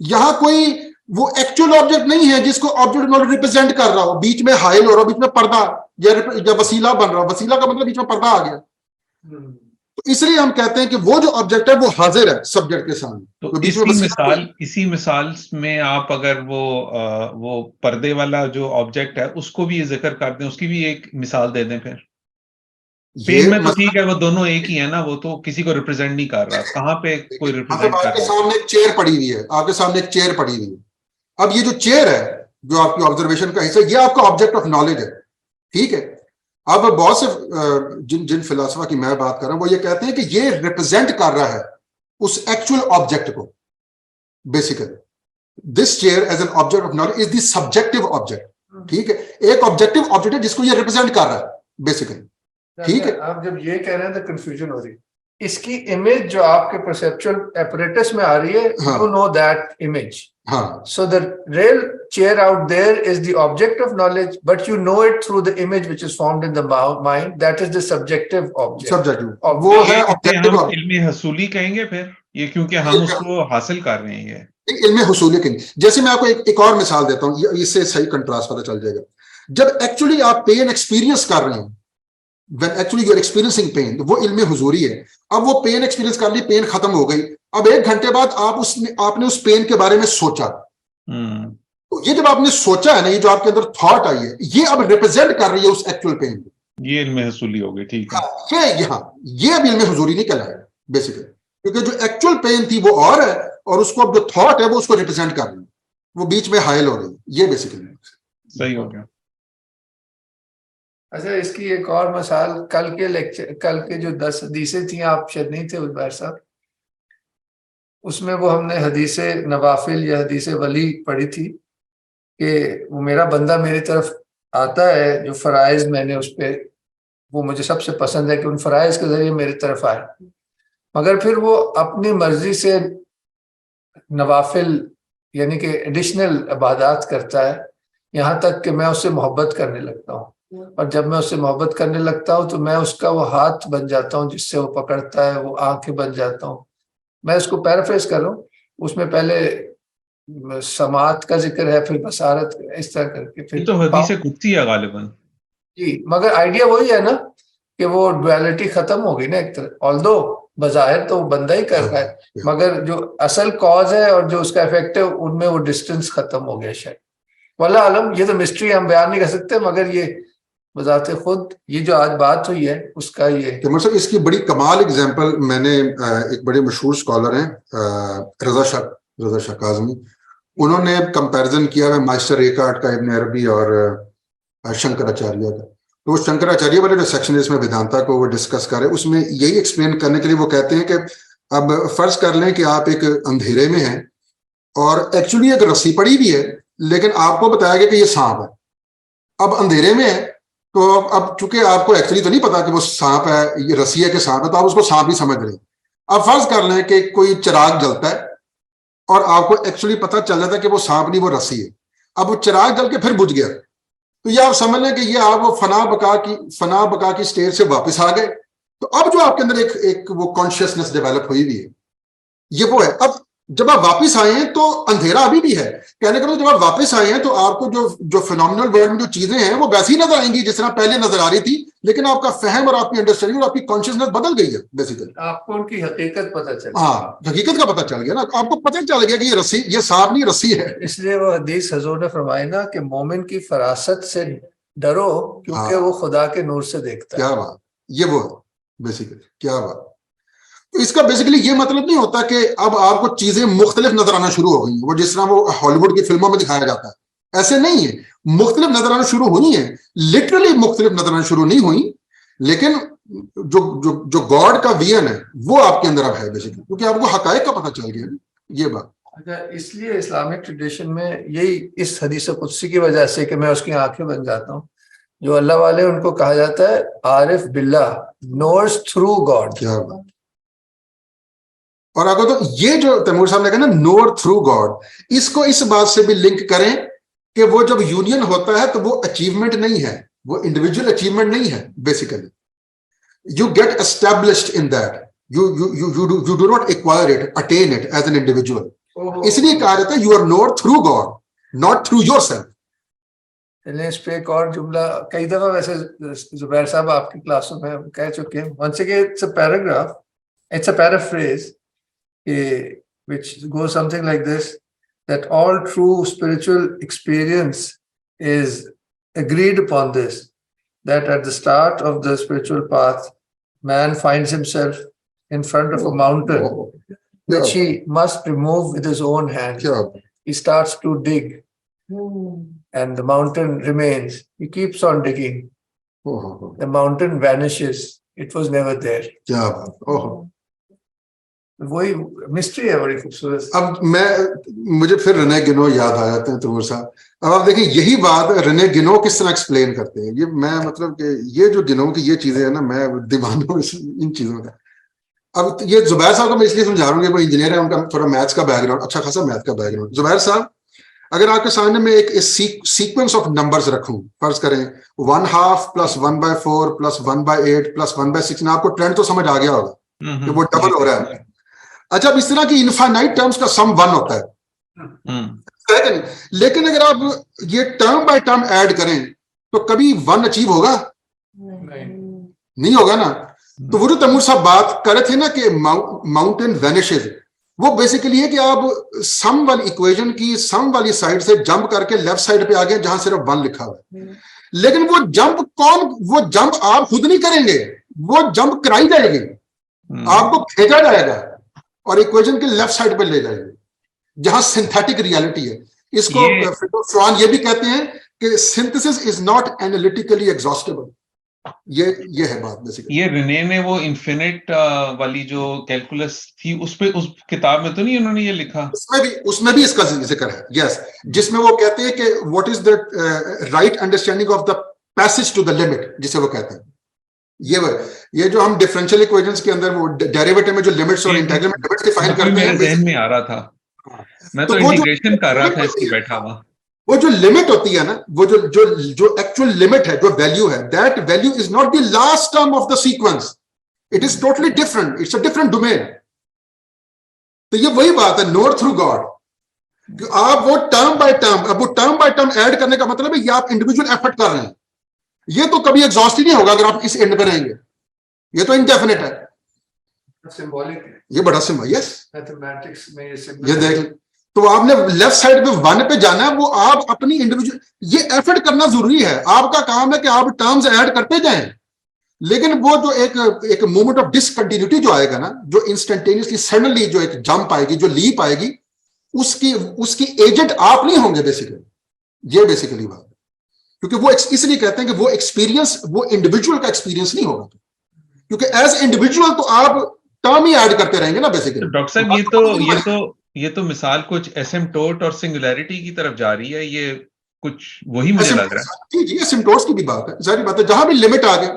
यहां कोई वो एक्चुअल ऑब्जेक्ट नहीं है जिसको ऑब्जेक्ट नॉलेज रिप्रेजेंट कर रहा हो, बीच में हाइल हो रहा हो, बीच में पर्दा या वसीला बन रहा हो, वसीला का मतलब बीच में पर्दा आ गया। तो इसलिए हम कहते हैं कि वो जो ऑब्जेक्ट है वो हाजिर है सब्जेक्ट के सामने। तो इसी मिसाल में आप अगर वो पर्दे वाला जो ऑब्जेक्ट है उसको भी जिक्र कर दें, उसकी भी एक मिसाल दे दें। फिर पेन में तो ठीक है, वो दोनों एक ही है ना, वो तो किसी को रिप्रेजेंट नहीं कर रहा, कहाँ पे कोई रिप्रेजेंट कर रहा है? आपके सामने एक चेयर पड़ी हुई है, आपके सामने एक चेयर पड़ी हुई है। अब ये जो चेयर है जो आपकी ऑब्जर्वेशन का हिस्सा, ये आपका ऑब्जेक्ट ऑफ नॉलेज है, ठीक है। अब बहुत से जिन फिलोसफा की मैं बात कर रहा हूं वो ये कहते हैं कि ये रिप्रेजेंट कर रहा है उस एक्चुअल ऑब्जेक्ट को। Basically this chair as an object of knowledge is the subjective object, ठीक है। एक ऑब्जेक्टिव ऑब्जेक्ट है जिसको ये रिप्रेजेंट कर रहा है बेसिकली, ठीक है। आप जब ये कह रहे हैं तो कंफ्यूजन हो रही है। इसकी इमेज जो आपके परसेप्चुअल एपरेटस में आ रही है, यू नो दैट इमेज। हाँ, So the real chair out there is the object of knowledge, but you know it through the image which is formed in the mind. That is the subjective object. Subjective वो है objective. हम इल्मे हसूली कहेंगे फिर ये, क्योंकि हम उसको हासिल कर रहे हैं। इल्मे हुसूली के लिए जैसे मैं आपको एक और मिसाल देता हूं, इससे सही कंट्रास्ट पता चल जाएगा। जब एक्चुअली आप पेन एक्सपीरियंस कर रहे हैं, when actually you are experiencing pain, वो इल्मे हुजूरी है। अब वो पेन एक्सपीरियंस कर ली, पेन खत्म हो गई, अब 1 घंटे बाद आपने उस पेन के बारे में सोचा। तो ये जब आपने सोचा है ना, ये जो आपके अंदर थॉट आई है, ये अब रिप्रेजेंट कर रही है उस एक्चुअल पेन को, ये इल्मे हुसूली हो गई, ठीक है। ये अब इल्मे हुजूरी नहीं कहलाएगा बेसिकली, क्योंकि जो एक्चुअल पेन थी वो और है, और उसको अब जो थॉट है वो उसको रिप्रेजेंट कर रही है, वो बीच में हाइल हो रही है। ये बेसिकली सही हो गया। अच्छा, इसकी एक और मिसाल, कल के जो 10 हदीसें थी, आप शायद नहीं थे उद्बार साहब, उसमें वो हमने हदीसे नवाफिल या हदीसे वली पढ़ी थी कि वो मेरा बंदा मेरी तरफ आता है, जो फराइज मैंने उस पर, वो मुझे सबसे पसंद है कि उन फराइज के जरिए मेरी तरफ आए, मगर फिर वो अपनी मर्जी से नवाफिल यानी कि एडिशनल इबादत करता है, यहाँ तक कि मैं उससे मोहब्बत करने लगता हूँ। और जब मैं उससे मोहब्बत करने लगता हूँ तो मैं उसका वो हाथ बन जाता हूँ जिससे वो पकड़ता है, वो आंखें बन जाता हूँ। मैं इसको पैराफ्रेज कर रहा हूँ, उसमें पहले समात का जिक्र है, फिर बसारत, इस तरह करके फिर तो हदीस कुदसी है गालिबन जी, मगर आइडिया वही है ना कि वो डुअलिटी खत्म हो गई ना एक तरह, ऑल्दो बज़ाहिर तो बंदा ही कर रहा है, मगर जो असल कॉज है और जो उसका इफेक्ट है उनमें वो डिस्टेंस खत्म हो गया शायद। वल्लाह आलम, ये तो मिस्ट्री हम बयान नहीं कर सकते, मगर ये बजाते खुद ये जो आज बात हुई है उसका ये मतलब इसकी बड़ी कमाल एग्जांपल मैंने एक बड़े मशहूर स्कॉलर हैं रजा शाह काज़मी, उन्होंने कंपैरिजन किया है मास्टर एकार्ट का, इब्न अरबी और शंकराचार्य का। तो वो शंकराचार्य वाले जो सेक्शन है इसमें वेदांता को वो डिस्कस कर रहे हैं, उसमें यही एक्सप्लेन करने के लिए वो कहते हैं कि अब फर्ज कर लें कि आप एक अंधेरे में हैं और एक्चुअली एक रस्सी पड़ी भी है, लेकिन आपको बताया गया कि ये सांप है। अब अंधेरे में है तो अब चूंकि आपको एक्चुअली तो नहीं पता कि वो सांप है, ये रस्सी है कि सांप है, तो आप उसको सांप ही समझ रहे हैं। अब फर्ज कर लें कि कोई चिराग जलता है और आपको एक्चुअली पता चल जाता है कि वो सांप नहीं, वो रस्सी है। अब वो चिराग जल के फिर बुझ गया, तो ये आप समझ लें कि ये आप वो फना बका की स्टेज से वापस आ गए। तो अब जो आपके अंदर एक वो कॉन्शियसनेस डेवलप हुई हुई है, ये वो है। अब जब आप वापस आए हैं तो अंधेरा अभी भी है, कहने का मतलब जब आप वापस आए हैं तो आपको जो फिनोमिनल वर्ल्ड में जो चीजें हैं वो वैसी ही नजर आएंगी जिस तरह पहले नजर आ रही थी, लेकिन आपका फहम और आपकी अंडरस्टैंडिंग और आपकी कॉन्शियसनेस बदल गई है बेसिकली। आपको उनकी हकीकत पता चल, हाँ, हकीकत का पता चल गया ना, आपको पता चल गया कि ये रस्सी, ये सांप नहीं रस्सी है। इसलिए वो हदीस हुजूर ने फरमाया ना कि मोमिन की फरासत से डरो क्योंकि वो खुदा के नूर से देखता है। क्या बात, ये वो है बेसिकली, क्या बात। तो इसका बेसिकली ये मतलब नहीं होता कि अब आपको चीजें मुख्तलिफ नजर आना शुरू हो गई, वो जिस तरह वो हॉलीवुड की फिल्मों में दिखाया जाता है, ऐसे नहीं है। मुख्तलिफ नजर आना शुरू हुई है, लिटरली मुख्तलिफ नजर आना शुरू नहीं हुई, लेकिन जो गॉड का विजन है वो आपके अंदर अब है बेसिकली, क्योंकि आपको हकायक का पता चल गया। ये बात अच्छा, इसलिए इस्लामिक ट्रेडिशन में यही इस हदीस कुदसी की वजह से कि मैं उसकी आंखें बन जाता हूँ, जो अल्लाह वाले उनको कहा जाता है आरिफ बिल्लाह, नोर्स थ्रू गॉड। क्या बात। और अगर तो ये जो तैमूर साहब ने कहा ना नोर थ्रू गॉड, इसको इस बात से भी लिंक करें कि वो जब यूनियन होता है तो वो अचीवमेंट नहीं है, वो इंडिविजुअल अचीवमेंट नहीं है basically, you get established in that, you do not acquire it, attain it as an individual, इसलिए कहा जाता है you are known through God, not through yourself। चलिए इस पे एक और जुमला, कई दफा वैसे जुबैर साहब आपकी क्लासों में हम कह चुके हैं, once again it's a paragraph, it's a paraphrase which goes something like this, that all true spiritual experience is agreed upon this, that at the start of the spiritual path man finds himself in front of a mountain which he must remove with his own hand. He starts to dig and the mountain remains. He keeps on digging. The mountain vanishes. It was never there. क्या बात। वही mystery है बड़ी खूबसूरत। अब मुझे फिर Renee गिनो याद आ जाते हैं तैमूर साहब। अब आप देखिए यही बात रेने गिनो किस तरह एक्सप्लेन करते हैं। ये मैं मतलब कि ये जो गिनो की ये चीजें है ना, मैं दीवाना हूं इन चीजों का। अब ये जुबैर साहब को मैं इसलिए समझा रहा हूँ कि वो इंजीनियर है, उनका थोड़ा मैथ्स का बैकग्राउंड, अच्छा खासा मैथ का बैकग्राउंड। जुबैर साहब, अगर आपके सामने में एक सीक्वेंस ऑफ नंबर्स रखूं, फर्ज करें 1/2 + 1/4 + 1/8 + 1/6, ना आपको ट्रेंड तो समझ आ गया होगा कि वो डबल हो रहा है। अच्छा, अब इस तरह की इनफाइनाइट टर्म्स का सम 1 होता है, लेकिन अगर आप ये टर्म बाय टर्म ऐड करें तो कभी 1 अचीव होगा? नहीं होगा ना। तो वो जो तैमूर साहब बात कर रहे थे ना कि माउंटेन वैनिशेस, वो बेसिकली है कि आप सम वाली इक्वेशन की सम वाली साइड से जंप करके लेफ्ट साइड पे आ गए जहां सिर्फ 1 लिखा हुआ है। लेकिन वो जंप आप खुद नहीं करेंगे, वो जंप कराई जाएगी, आपको भेजा जाएगा और इक्वेशन के लेफ्ट साइड पे ले जाएंगे जहां सिंथेटिक रियलिटी है। इसको फ्रॉन ये भी कहते हैं कि synthesis is not analytically exhaustible. ये है बात बेसिकली। ये रेने ने वो इन्फिनिट वाली जो कैलकुलस थी उस किताब में तो नहीं उन्होंने ये लिखा? उसमें भी इसका जिक्र है, यस, जिसमें वो कहते हैं कि what is the right understanding of the passage to the limit, जिसे वो कहते हैं। ये जो हम डिफरेंशियल इक्वेशंस के अंदर वो डेरिवेटिव में जो लिमिट्स और इंटीग्रल में लिमिट्स डिफाइन करते हैं, मेरे ज़हन में आ रहा था, मैं तो इंटीग्रेशन कर रहा था इसकी बैठा हुआ। वो जो लिमिट होती है ना, वो जो एक्चुअल लिमिट है, जो वैल्यू है, that value is not the last term of the sequence, it is totally different, it's a different domain. तो ये वही बात है नोर थ्रू गॉड। आप वो टर्म बाय टर्म ऐड करने का मतलब है ये आप इंडिविजुअल एफर्ट कर रहे हैं। ये तो कभी एग्जॉस्ट ही नहीं होगा अगर आप इस एंड पे रहेंगे। ये तो इनडेफिनिट है, सिंबॉलिक है, ये बड़ा सिंबल। यस, मैथमेटिक्स में ये देख, तो आपने लेफ्ट साइड पे 1 पे जाना है, वो आप अपनी इंडिविजुअल ये एफर्ट करना जरूरी है। आपका काम है कि आप टर्म्स ऐड करते जाएं, लेकिन वो जो एक मोमेंट ऑफ डिसकंटिन्यूटी जो आएगा ना, जो इंस्टेंटेनियसली सडनली जो एक जंप आएगी, जो लीप आएगी, उसकी एजेंट आप नहीं होंगे बेसिकली। ये बेसिकली बात है, क्योंकि वो इसलिए कहते हैं कि वो एक्सपीरियंस वो इंडिविजुअल का एक्सपीरियंस नहीं होगा, क्योंकि एज इंडिविजुअल तो आप टर्म ही ऐड करते रहेंगे ना बेसिकली। डॉक्टर साहब, ये तो मिसाल कुछ एसिम्प्टोट और सिंगुलैरिटी की तरफ जा रही है, ये कुछ वही मुझे लग रहा है। जी, एसिम्प्टोट्स की भी बात है, सारी बात है, जहां भी लिमिट आ गए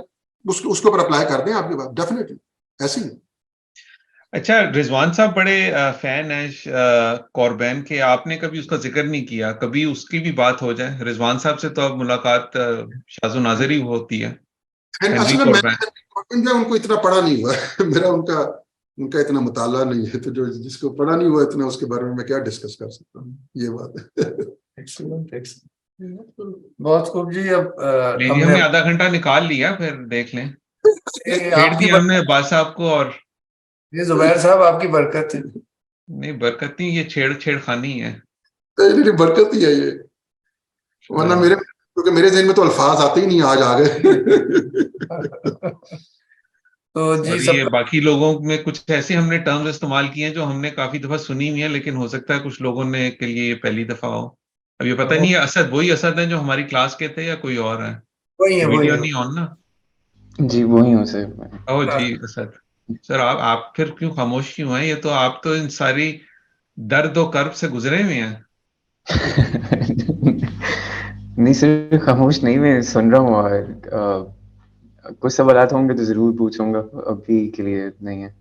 उसके ऊपर अप्लाई कर दें, आपकी बात डेफिनेटली ऐसी है। अच्छा, रिजवान साहब बड़े फैन हैं कॉर्बैन के, आपने कभी उसका जिक्र नहीं किया, कभी उसकी भी बात हो जाए। रिजवान साहब से तो अब मुलाकात शाज़ो नाज़र ही होती है। उनको इतना पढ़ा नहीं हुआ मेरा उनका इतना मुताला नहीं है, तो जो जिसको पढ़ा नहीं हुआ इतना, उसके बारे में मैं क्या डिस्कस कर सकता हूँ, ये बात है। एक्सीलेंट, बहुत खूब जी। अब हमने आधा घंटा निकाल लिया, फिर देख लें। छेड़ दिया हमने अब्बास साहब को, और ये जुबैर साहब आपकी बरकत है। नहीं, बरकत नहीं, ये छेड़खानी है। मेरी बरकत ही है ये, वरना क्योंकि मेरे ज़हन में तो अल्फाज आते ही नहीं, आज आ गए। तो जी ये बाकी लोगों में कुछ ऐसे हमने टर्म्स इस्तेमाल किए हैं जो हमने काफी दफा सुनी हुई है, लेकिन हो सकता है कुछ लोगों ने के लिए ये पहली दफा हो। अब ये पता नहीं है असद वही असद है जो हमारी क्लास के थे या कोई और है? वीडियो नहीं ऑन ना? जी वही हूँ सर। ओह जी असद सर, आप फिर क्यों खामोश क्यों हैं? ये तो आप तो इन सारी दर्द और कर्ब से गुजरे हुए हैं? नहीं सर, खामोश नहीं, मैं सुन रहा हूँ और कुछ सवाल होंगे तो जरूर पूछूंगा, अभी के लिए नहीं है।